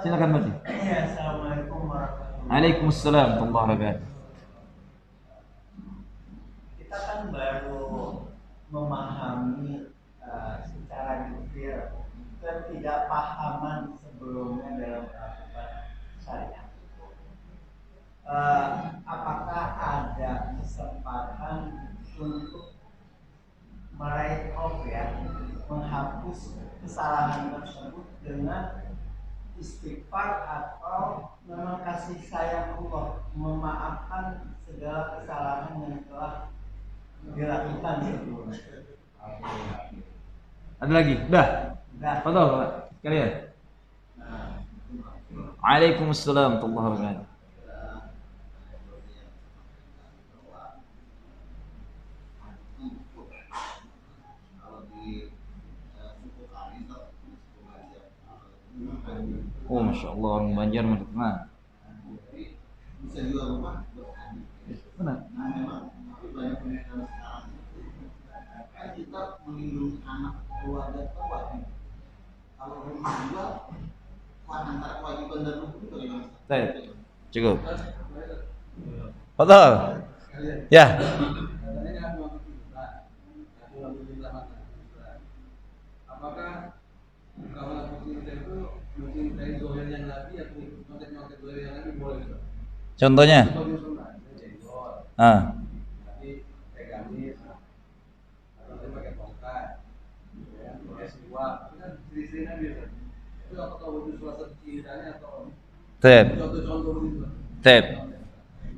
Silakan Mati. Assalamualaikum warahmatullahi wabarakatuh. Waalaikumsalam warahmatullahi wabarakatuh. Kita kan baru memahami secara detail ketidakpahaman sebelumnya dalam melakukan syariat. Apakah ada kesempatan untuk meraih off ya, menghapus kesalahan tersebut dengan istighfar atau memang kasih sayang Allah, memaafkan segala kesalahan yang telah dilakukan sebelumnya? Ada lagi? Udah? Nah, Betul, Pak. Sekalian. Waalaikumsalam warahmatullahi wabarakatuh. Oh, Masya Allah, orang Banjar mana? Bisa juga rumah Benar. nah memang banyak pendidikan sekarang kan kita melindungi anak keluarga tua kalau rumah juga antara kewajiban dan hukum itu bagaimana? Baik. Cukup. Betul. Ya. Apakah kalau kita itu mencintai zohir yang lagi atau nyontek-nyontek zohir yang lagi boleh? Contohnya? Jadi Ah. pegamis atau pakai tongkat istri Nabi Ustaz. Itu apakah wujud salah satu ceritanya atau contoh-contoh begitu?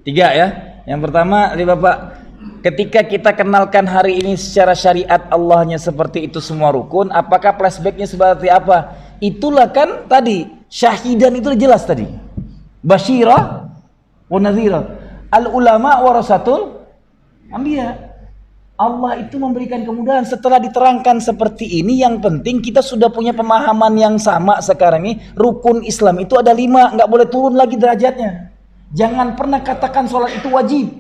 Tiga ya. Yang pertama dari Bapak, ketika kita kenalkan hari ini secara syariat Allahnya seperti itu semua rukun, apakah flashbacknya seperti apa? Itulah kan tadi syahidan itu jelas tadi. Basyirah wa nadhirah. Al ulama warasatul anbiya. Allah itu memberikan kemudahan. Setelah diterangkan seperti ini, yang penting kita sudah punya pemahaman yang sama sekarang ini. Rukun Islam itu ada 5, nggak boleh turun lagi derajatnya. Jangan pernah katakan sholat itu wajib.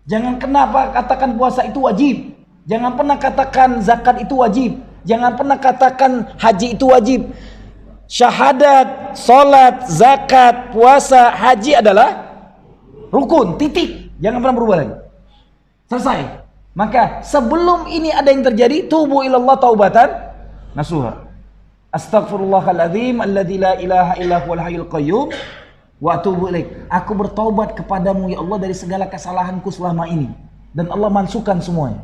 Jangan kenapa katakan puasa itu wajib. Jangan pernah katakan zakat itu wajib. Jangan pernah katakan haji itu wajib. Syahadat, sholat, zakat, puasa, haji adalah rukun, titik. Jangan pernah berubah lagi. Selesai. Maka sebelum ini ada yang terjadi, tubu ilallah taubatan nasuha. Astaghfirullahaladzim alladzi la ilaha illa huwal hayyul qayyum wa atubu ilaik. Aku bertaubat kepadamu ya Allah dari segala kesalahanku selama ini, dan Allah mansuhkan semuanya.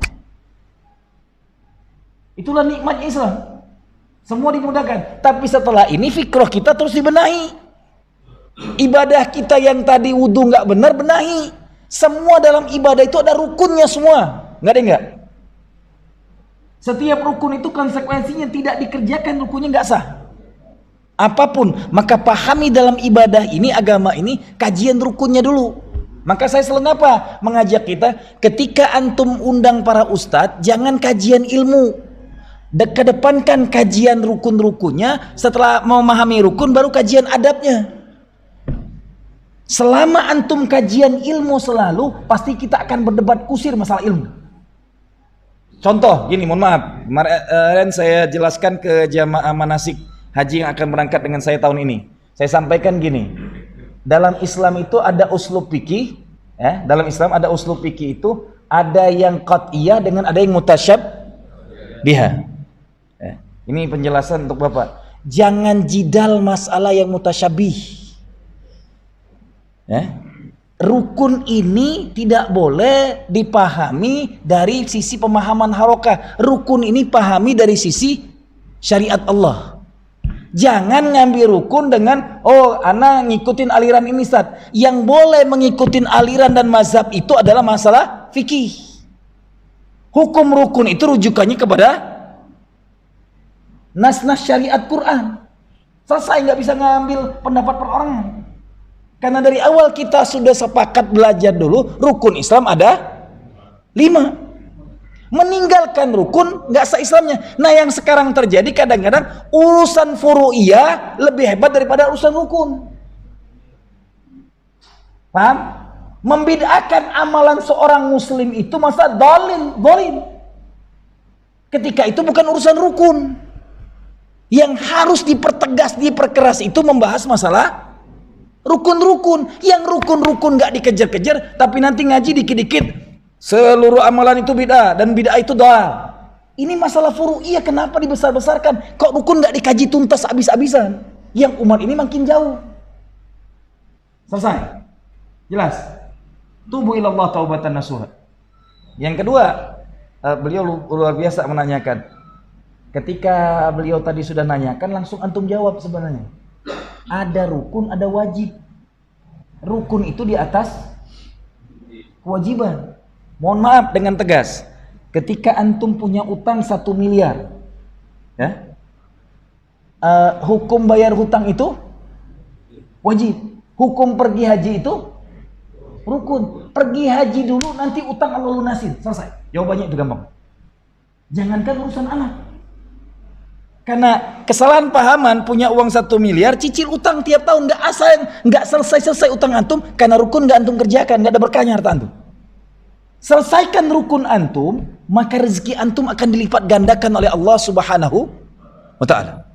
Itulah nikmat Islam. Semua dimudahkan. Tapi setelah ini fikrah kita terus dibenahi. Ibadah kita yang tadi wudu nggak benar, benahi. Semua dalam ibadah itu ada rukunnya semua. Nggak ada nggak? Setiap rukun itu konsekuensinya tidak dikerjakan, rukunnya nggak sah. Apapun, maka pahami dalam ibadah ini, agama ini, kajian rukunnya dulu. Maka saya selalu apa? Mengajak kita, ketika antum undang para ustadz, jangan kajian ilmu. Kedepankan kajian rukun-rukunnya. Setelah memahami rukun, baru kajian adabnya. Selama antum kajian ilmu selalu, pasti kita akan berdebat kusir masalah ilmu. Contoh gini, mohon maaf, kemarin saya jelaskan ke jamaah manasik haji yang akan berangkat dengan saya tahun ini. Saya sampaikan gini, dalam Islam itu ada uslub fikih, ya, dalam Islam ada uslub fikih itu ada yang qat'iyah dengan ada yang mutasyabihah. Ya, ini penjelasan untuk Bapak. Jangan jidal masalah yang mutasyabih. Ya. Rukun ini tidak boleh dipahami dari sisi pemahaman harokah. Rukun ini pahami dari sisi syariat Allah. Jangan ngambil rukun dengan, oh ana ngikutin aliran ini Ustaz. Yang boleh mengikuti aliran dan mazhab itu adalah masalah fikih. Hukum rukun itu rujukannya kepada nas-nas syariat Quran. Selesai, nggak bisa ngambil pendapat perorangan. Karena dari awal kita sudah sepakat belajar dulu, rukun Islam ada 5. Meninggalkan rukun nggak sah Islamnya. Nah yang sekarang terjadi kadang-kadang urusan furu'iyah lebih hebat daripada urusan rukun. Paham? Membid'ahkan amalan seorang muslim itu masa dolin. Ketika itu bukan urusan rukun. Yang harus dipertegas, diperkeras itu membahas masalah rukun-rukun. Yang rukun-rukun gak dikejar-kejar, tapi nanti ngaji dikit-dikit seluruh amalan itu bid'ah dan bid'ah itu doa. Ini masalah furu'iyah, kenapa dibesar-besarkan? Kok rukun gak dikaji tuntas habis-habisan? Yang umat ini makin jauh. Selesai? Jelas? Tubu ilallah taubatan nasuha. Yang kedua, beliau luar biasa menanyakan. Ketika beliau tadi sudah nanyakan, langsung antum jawab sebenarnya. Ada rukun, ada wajib. Rukun itu di atas kewajiban. Mohon maaf dengan tegas. Ketika antum punya utang 1 miliar, ya, hukum bayar hutang itu wajib. Hukum pergi haji itu rukun. Pergi haji dulu, nanti utang Allah lunasin. Selesai. Jawabannya itu gampang. Jangankan urusan anak. Karena kesalahan pahaman, punya uang 1 miliar, cicil utang tiap tahun, nggak selesai utang antum, karena rukun nggak antum kerjakan, nggak ada berkahnya harta antum. Selesaikan rukun antum, maka rezeki antum akan dilipat gandakan oleh Allah Subhanahu wa Ta'ala.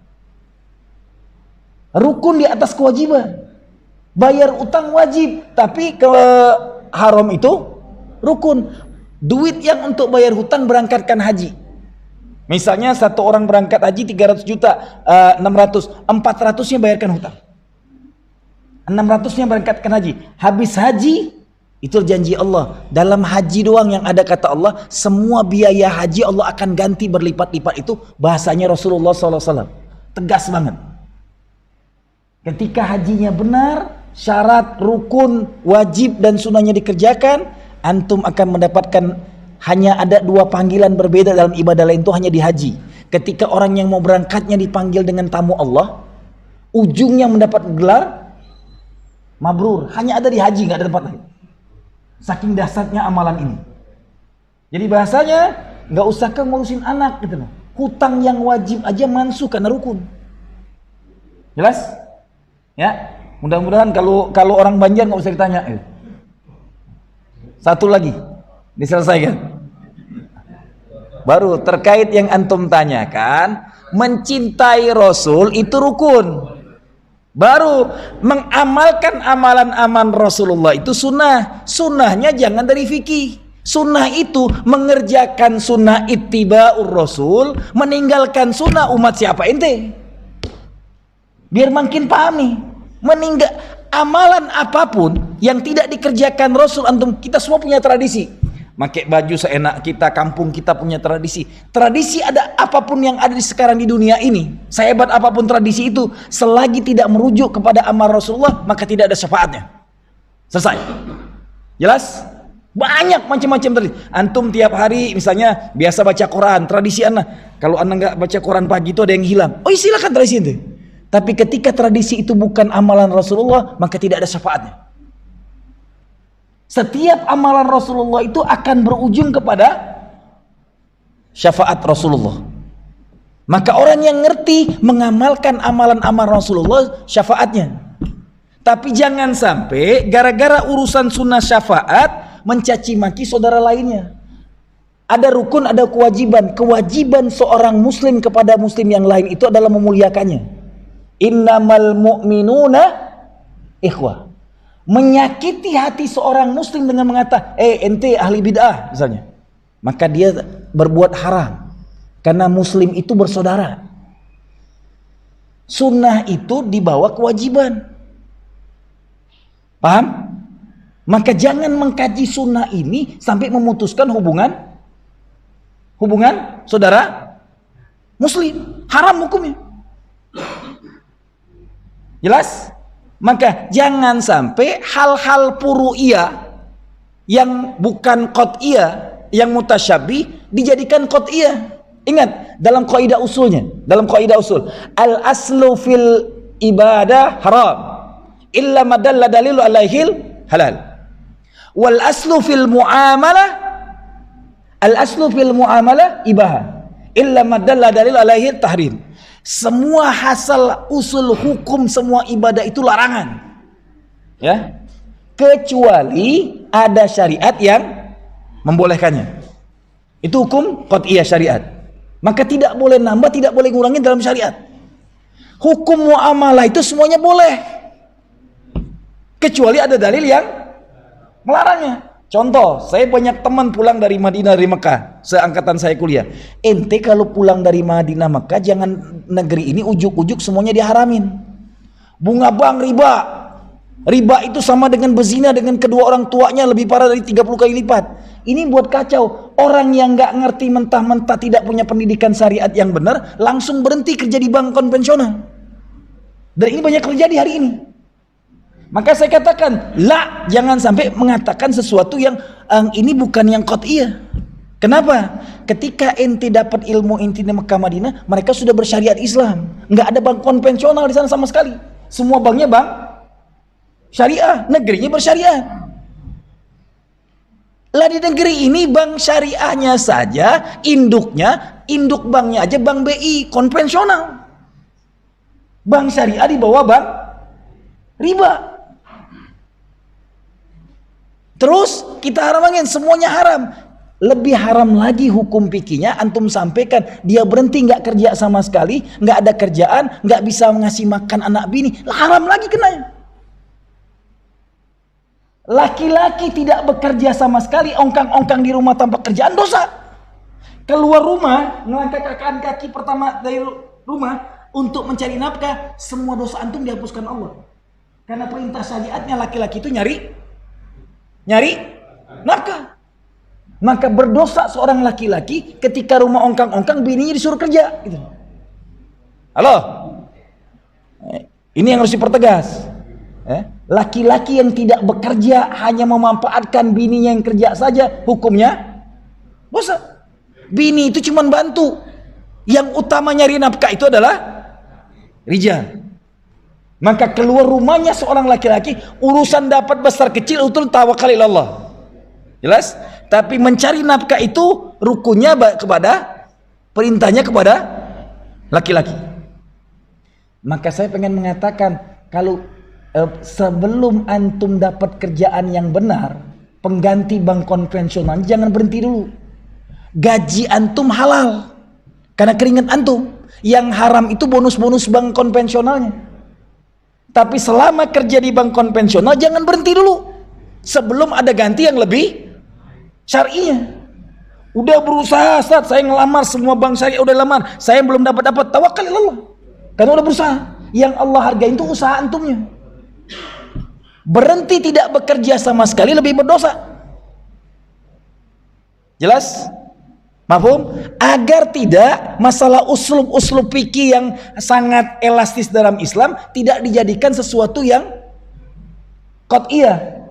Rukun di atas kewajiban. Bayar utang wajib, tapi ke haram itu rukun. Duit yang untuk bayar hutang berangkatkan haji. Misalnya satu orang berangkat haji 300 juta, 600, 400-nya bayarkan hutang. 600-nya berangkatkan haji. Habis haji, itu janji Allah. Dalam haji doang yang ada kata Allah, semua biaya haji Allah akan ganti berlipat-lipat, itu bahasanya Rasulullah SAW. tegas banget. Ketika hajinya benar, syarat, rukun, wajib dan sunnahnya dikerjakan, antum akan mendapatkan hanya ada 2 panggilan berbeda dalam ibadah lain itu hanya di haji. Ketika orang yang mau berangkatnya dipanggil dengan tamu Allah, ujungnya mendapat gelar mabrur, hanya ada di haji, nggak ada tempat lain. Saking dahsyatnya amalan ini. Jadi bahasanya nggak usah ngurusin anak gitu loh. Hutang yang wajib aja mansuh karena rukun. Jelas? Ya. Mudah-mudahan kalau orang Banjar nggak usah ditanya. Satu lagi diselesaikan. Baru terkait yang antum tanyakan, mencintai Rasul itu rukun. Baru mengamalkan amalan-amalan Rasulullah itu sunnah. Sunnahnya jangan dari fikih. Sunnah itu mengerjakan sunnah ittiba'ur Rasul, meninggalkan sunnah umat siapa ente? Biar makin paham nih. Amalan apapun yang tidak dikerjakan Rasul, antum, kita semua punya tradisi. Pakai baju seenak kita, kampung kita punya tradisi. Tradisi ada apapun yang ada sekarang di dunia ini, sehebat apapun tradisi itu, selagi tidak merujuk kepada amal Rasulullah, maka tidak ada syafaatnya. Selesai. Jelas? Banyak macam-macam tradisi. Antum tiap hari misalnya biasa baca Quran, tradisi anak. Kalau anak nggak baca Quran pagi itu ada yang hilang. Oh silakan tradisi itu. Tapi ketika tradisi itu bukan amalan Rasulullah, maka tidak ada syafaatnya. Setiap amalan Rasulullah itu akan berujung kepada syafaat Rasulullah. Maka orang yang ngerti mengamalkan amalan-amalan Rasulullah syafaatnya. Tapi jangan sampai gara-gara urusan sunnah syafaat mencaci maki saudara lainnya. Ada rukun, ada kewajiban. Kewajiban seorang muslim kepada muslim yang lain itu adalah memuliakannya. Innamal mu'minuna ikhwah. Menyakiti hati seorang muslim dengan mengatakan ente ahli bid'ah misalnya, maka dia berbuat haram karena muslim itu bersaudara. Sunnah itu dibawa kewajiban, paham? Maka jangan mengkaji sunnah ini sampai memutuskan hubungan saudara muslim, haram hukumnya. Jelas? Maka jangan sampai hal-hal furu'iyah yang bukan qat'iyah, yang mutasyabih dijadikan qat'iyah. Ingat dalam kaidah usulnya, dalam kaidah usul, al aslu fil ibadah haram illa madalla dalilu alaihil halal. Wal aslu fil muamalah, al aslu fil muamalah ibaha illa madalla dalilu alaihil tahrim. Semua hasal usul hukum semua ibadah itu larangan, ya, kecuali ada syariat yang membolehkannya. Itu hukum qat'iyah syariat. Maka tidak boleh nambah, tidak boleh ngurangin dalam syariat. Hukum muamalah itu semuanya boleh, kecuali ada dalil yang melarangnya. Contoh, saya banyak teman pulang dari Madinah, dari Mekah, seangkatan saya kuliah. Ente kalau pulang dari Madinah Mekah, jangan negeri ini ujuk-ujuk semuanya diharamin. Bunga bank riba. Riba itu sama dengan berzina dengan kedua orang tuanya, lebih parah dari 30 kali lipat. Ini buat kacau. Orang yang nggak ngerti mentah-mentah tidak punya pendidikan syariat yang benar, langsung berhenti kerja di bank konvensional. Dan ini banyak terjadi hari ini. Maka saya katakan, jangan sampai mengatakan sesuatu yang ini bukan yang qat'iyah. Kenapa? Ketika ente dapat ilmu inti di Mekah Madinah, mereka sudah bersyariat Islam. Nggak ada bank konvensional di sana sama sekali. Semua banknya bank syariah, negerinya bersyariat. Lah di negeri ini bank syariahnya saja, induk banknya aja bank BI konvensional. Bank syariah di bawah bank riba. Terus kita haramkan, semuanya haram. Lebih haram lagi hukum fikihnya, antum sampaikan dia berhenti nggak kerja sama sekali, nggak ada kerjaan, nggak bisa ngasih makan anak bini, haram lagi kenanya. Laki-laki tidak bekerja sama sekali, ongkang-ongkang di rumah tanpa kerjaan, dosa. Keluar rumah, melangkahkan kaki pertama dari rumah untuk mencari nafkah, semua dosa antum dihapuskan Allah. Karena perintah syariatnya laki-laki itu nyari nafkah. Maka berdosa seorang laki-laki ketika rumah ongkang-ongkang bininya disuruh kerja gitu. Halo? Ini yang harus dipertegas. Laki-laki yang tidak bekerja hanya memanfaatkan bininya yang kerja saja, hukumnya dosa. Bini itu cuma bantu. Yang utama nyari nafkah itu adalah rijal. Maka keluar rumahnya seorang laki-laki, urusan dapat besar kecil itu tawakal ilallah. Jelas? Tapi mencari nafkah itu rukunnya kepada perintahnya kepada laki-laki. Maka saya pengen mengatakan, kalau sebelum antum dapat kerjaan yang benar, pengganti bank konvensional, jangan berhenti dulu. Gaji antum halal karena keringat antum. Yang haram itu bonus-bonus bank konvensionalnya. Tapi selama kerja di bank konvensional, jangan berhenti dulu sebelum ada ganti yang lebih syar'inya. Udah berusaha, Ustaz, saya ngelamar semua bank syariah, udah lamar, saya belum dapat, tawakal ilallah. Karena udah berusaha. Yang Allah hargai itu usaha antumnya. Berhenti tidak bekerja sama sekali lebih berdosa. Jelas? Mafhum? Agar tidak masalah uslub-uslub fikih yang sangat elastis dalam Islam tidak dijadikan sesuatu yang qat'iyah.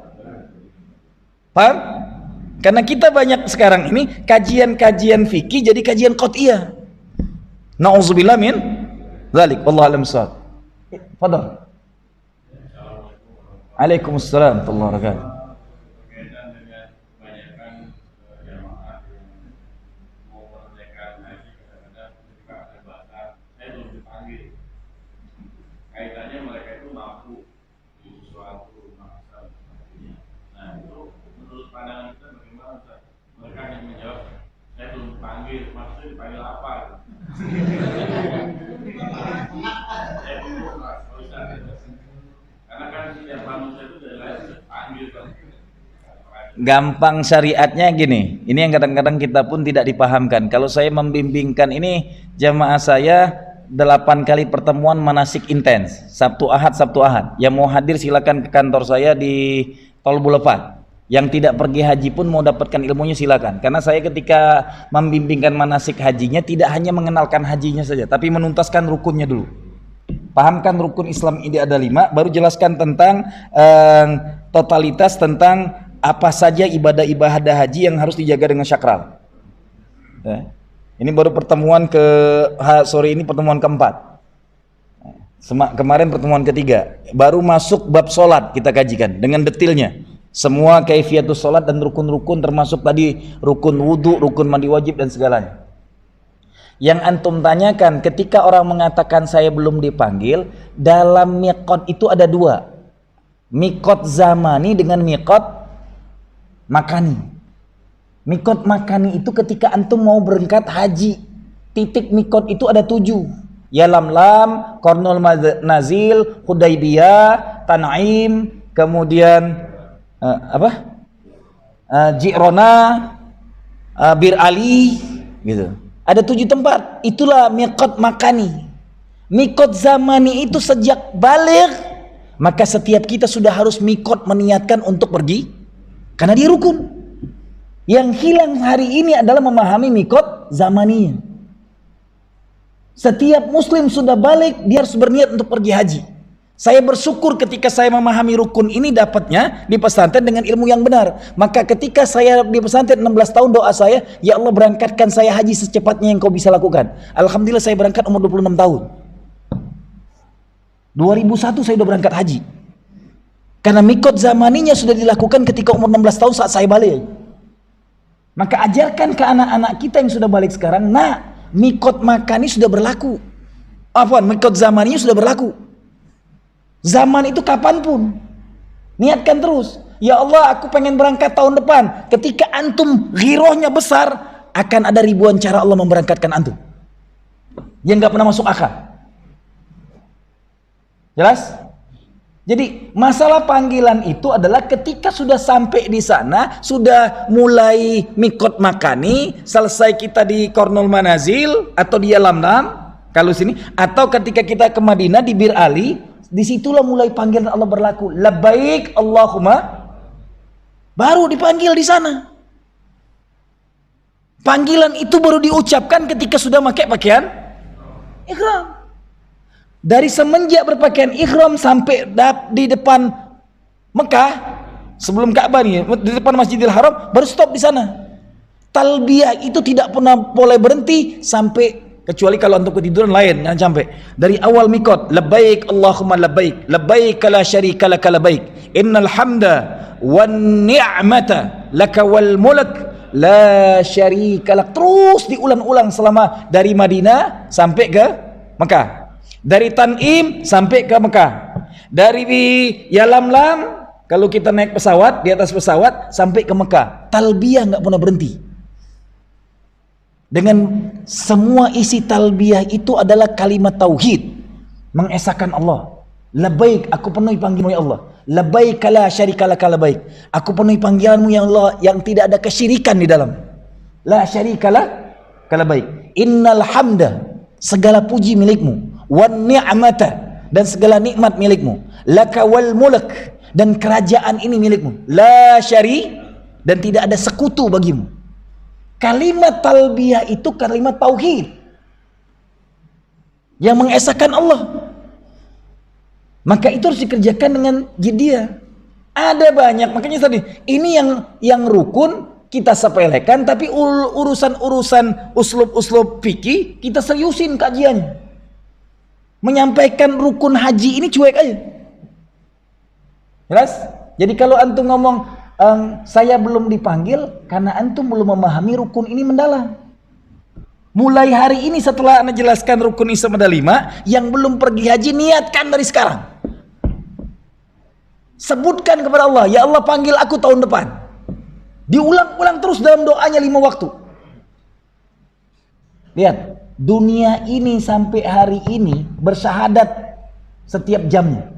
Paham? Karena kita banyak sekarang ini kajian-kajian fikih jadi kajian qat'iyah. Nauzubillah min dzalik. Wallahu a'lam bissawab. Fadhal. Waalaikumsalam warahmatullahi wabarakatuh. Berkaitan dengan kebanyakan jamaah yang mau mengerjakan haji, kadang-kadang ketika ada batas, saya belum dipanggil. Kaitannya mereka itu mampu di suatu masa. Nah, itu menurut pandangan kita bagaimana, Ustaz? Mereka yang menjawab, saya belum dipanggil, maksudnya dipanggil apa? Saya bingung, Mas, Ustaz. Karena kan setiap manusia itu dari lahir dipanggil kan. Gampang syariatnya gini, ini yang kadang-kadang kita pun tidak dipahamkan. Kalau saya membimbingkan ini jamaah saya 8 kali pertemuan manasik intens, Sabtu Ahad. Yang mau hadir silakan ke kantor saya di Tol Boulevard. Yang tidak pergi haji pun mau dapatkan ilmunya silakan. Karena saya ketika membimbingkan manasik hajinya tidak hanya mengenalkan hajinya saja, tapi menuntaskan rukunnya dulu. Pahamkan rukun Islam ini ada 5, baru jelaskan tentang totalitas tentang apa saja ibadah-ibadah haji yang harus dijaga dengan syakral. Ini baru pertemuan sore ini pertemuan keempat. Kemarin pertemuan ketiga. Baru masuk bab solat kita kajikan dengan detailnya. Semua kaifiatus solat dan rukun-rukun, termasuk tadi rukun wudu, rukun mandi wajib dan segalanya. Yang antum tanyakan, ketika orang mengatakan saya belum dipanggil, dalam miqat itu ada 2. Miqat zamani dengan miqat makani. Miqat makani itu ketika antum mau berangkat haji. Titik miqat itu ada 7. Yalamlam, Qarnul Nazil, Hudaybiyah, Tan'im, kemudian Ji'rona, Bir Ali, gitu. Ada 7 tempat. Itulah miqat makani. Miqat zamani itu sejak baligh, maka setiap kita sudah harus miqat meniatkan untuk pergi, karena dia rukun. Yang hilang hari ini adalah memahami miqat zamaninya. Setiap muslim sudah balik, dia harus berniat untuk pergi haji. Saya bersyukur ketika saya memahami rukun ini dapatnya di pesantren dengan ilmu yang benar. Maka ketika saya di pesantren 16 tahun, doa saya, ya Allah berangkatkan saya haji secepatnya yang kau bisa lakukan. Alhamdulillah saya berangkat umur 26 tahun. 2001 saya sudah berangkat haji. Karena miqat zamaninya sudah dilakukan ketika umur 16 tahun saat saya balik. Maka ajarkan ke anak-anak kita yang sudah balik sekarang, nah, miqat makani sudah berlaku. Miqat zamaninya sudah berlaku. Zaman itu kapanpun, niatkan terus. Ya Allah, aku pengen berangkat tahun depan. Ketika antum ghirohnya besar, akan ada ribuan cara Allah memberangkatkan antum yang nggak pernah masuk akal. Jelas? Jadi masalah panggilan itu adalah ketika sudah sampai di sana, sudah mulai miqat makani, selesai kita di Qarnul Manazil atau di Yalamlam kalau sini, atau ketika kita ke Madinah di Bir Ali. Disitulah mulai panggilan Allah berlaku. Labbaik Allahumma. Baru dipanggil di sana. Panggilan itu baru diucapkan ketika sudah pakai pakaian ihram. Dari semenjak berpakaian ihram sampai di depan Mekah, sebelum Ka'bah nih, di depan Masjidil Haram, baru stop di sana. Talbiyah itu tidak pernah boleh berhenti sampai, kecuali kalau untuk ketiduran lain, jangan sampai. Dari awal mikot, labbaik Allahumma labbaik, labbaik la syarika laka labbaik, innal hamda wan ni'mata laka wal mulk la syarika lak. Terus diulang-ulang selama dari Madinah sampai ke Mekah. Dari Tanim sampai ke Mekah. Dari Yalamlam, kalau kita naik pesawat, di atas pesawat sampai ke Mekah. Talbiyah nggak pernah berhenti. Dengan semua isi talbiyah itu adalah kalimat tauhid, mengesahkan Allah. Labbaik, aku penuhi panggilanmu ya Allah. Labbaik la syarika laka labbaik, aku penuhi panggilanmu ya Allah yang tidak ada kesyirikan di dalam. La syarika laka labbaik. Innal hamda, segala puji milikmu. Wan ni'mata, dan segala nikmat milikmu. Laka wal mulk, dan kerajaan ini milikmu. La syari, dan tidak ada sekutu bagimu. Kalimat talbiyah itu kalimat tauhid yang mengesahkan Allah. Maka itu harus dikerjakan dengan jiddiyah. Ada banyak, makanya tadi ini yang rukun kita sepelekan, tapi urusan-urusan uslub-uslub fikih kita seriusin kajiannya. Menyampaikan rukun haji ini cuek aja. Jelas? Jadi kalau antum ngomong saya belum dipanggil karena antum belum memahami rukun ini mendalam. Mulai hari ini setelah anda jelaskan rukun Islam ada 5, yang belum pergi haji niatkan dari sekarang. Sebutkan kepada Allah, ya Allah panggil aku tahun depan. Diulang-ulang terus dalam doanya 5 waktu. Lihat, dunia ini sampai hari ini bersyahadat setiap jamnya.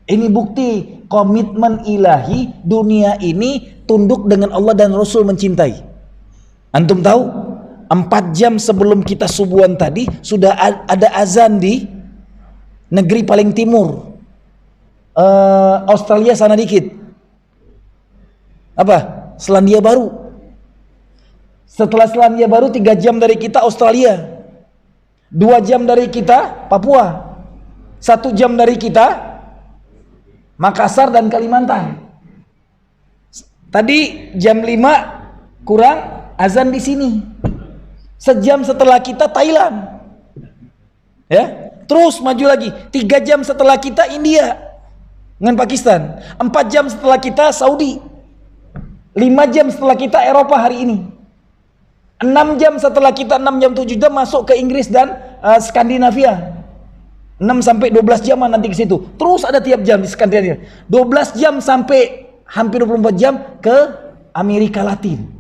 Ini bukti komitmen ilahi, dunia ini tunduk dengan Allah dan Rasul mencintai. Antum tahu? 4 jam sebelum kita subuhan tadi sudah ada azan di negeri paling timur, Australia sana dikit. Apa? Selandia Baru. Setelah Selandia Baru 3 jam dari kita Australia, 2 jam dari kita Papua, 1 jam dari kita Makassar dan Kalimantan. Tadi jam 5 kurang azan di sini. Sejam setelah kita Thailand. Ya, terus maju lagi. 3 jam setelah kita India dengan Pakistan. 4 jam setelah kita Saudi. 5 jam setelah kita Eropa hari ini. 6 jam setelah kita, 6 jam 7 jam masuk ke Inggris dan Skandinavia. 6 sampai 12 jam nanti ke situ. Terus ada tiap jam di Skandinavia. 12 jam sampai hampir 24 jam ke Amerika Latin.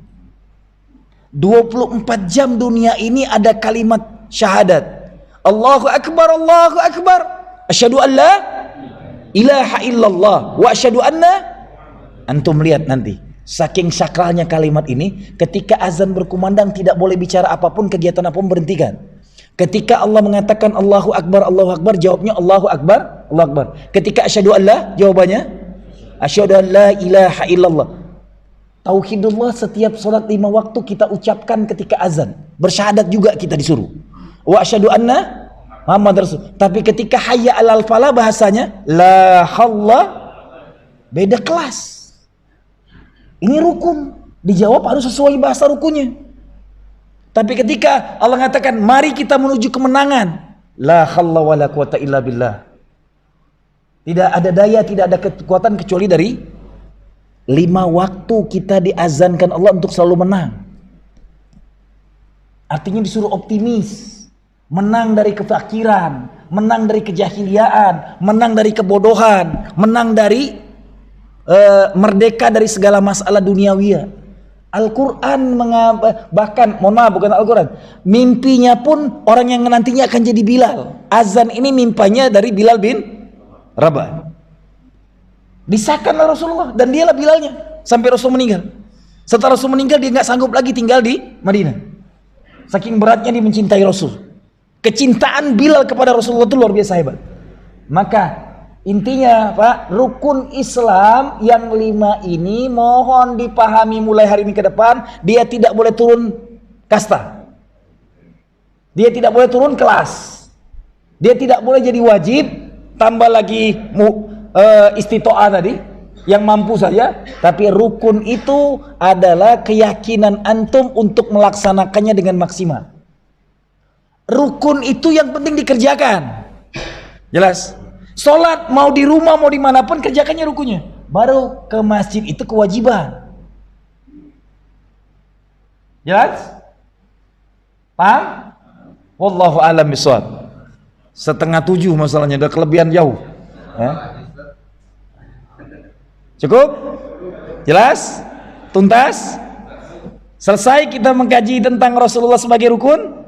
24 jam dunia ini ada kalimat syahadat. Allahu Akbar, Allahu Akbar. Asyhadu an la ilaha illallah wa asyhadu anna. Antum lihat nanti. Saking sakralnya kalimat ini, ketika azan berkumandang tidak boleh bicara apapun, kegiatan apapun berhentikan. Ketika Allah mengatakan Allahu Akbar, jawabnya Allahu Akbar, Allahu Akbar. Ketika asyhadu an la, jawabannya asyhadu an la ilaha illallah. Tauhidullah setiap salat 5 waktu kita ucapkan ketika azan. Bersyahadat juga kita disuruh. Wa asyhadu anna Muhammad Rasul. Tapi ketika hayya alal falah bahasanya la halla, beda kelas. Ini rukun, dijawab harus sesuai bahasa rukunnya. Tapi ketika Allah mengatakan mari kita menuju kemenangan, la halla wa la quwata illa billah. Tidak ada daya, tidak ada kekuatan kecuali dari 5 waktu kita diazankan Allah untuk selalu menang. Artinya disuruh optimis, menang dari kefakiran, menang dari kejahiliaan, menang dari kebodohan, menang dari merdeka dari segala masalah duniawiya. Al-Quran bahkan, mohon maaf bukan Al-Quran, mimpinya pun orang yang nantinya akan jadi Bilal. Azan ini mimpanya dari Bilal bin Rabah. Disahkanlah Rasulullah dan dialah Bilalnya sampai Rasul meninggal. Setelah Rasul meninggal dia nggak sanggup lagi tinggal di Madinah. Saking beratnya dia mencintai Rasul. Kecintaan Bilal kepada Rasulullah itu luar biasa hebat. Maka intinya Pak, rukun Islam yang 5 ini mohon dipahami mulai hari ini ke depan. Dia tidak boleh turun kasta, dia tidak boleh turun kelas. Dia tidak boleh jadi wajib, tambah lagi istitoah tadi, yang mampu saja. Tapi rukun itu adalah keyakinan antum untuk melaksanakannya dengan maksimal. Rukun itu yang penting dikerjakan. Jelas? Sholat mau di rumah mau dimanapun kerjakannya rukunnya. Baru ke masjid itu kewajiban. Jelas? Paham? Wallahu a'lam bishawab. 6:30 masalahnya, udah kelebihan jauh. Cukup? Jelas? Tuntas? Selesai kita mengkaji tentang Rasulullah sebagai rukun?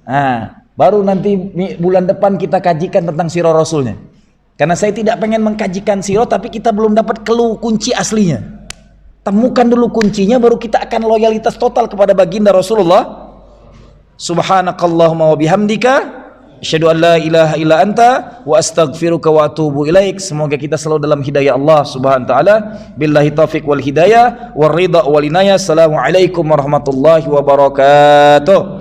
Nah, baru nanti bulan depan kita kajikan tentang sirah Rasulnya. Karena saya tidak pengen mengkajikan sirah tapi kita belum dapat clue kunci aslinya. Temukan dulu kuncinya, baru kita akan loyalitas total kepada baginda Rasulullah. Subhanakallahumma wa bihamdika asyhadu an la ilaha illa anta wa astaghfiruka wa atubu ilaik. Semoga kita selalu dalam hidayah Allah Subhanahu wa taala. Billahi taufiq wal hidayah war ridha wal inayah. Assalamualaikum warahmatullahi wabarakatuh.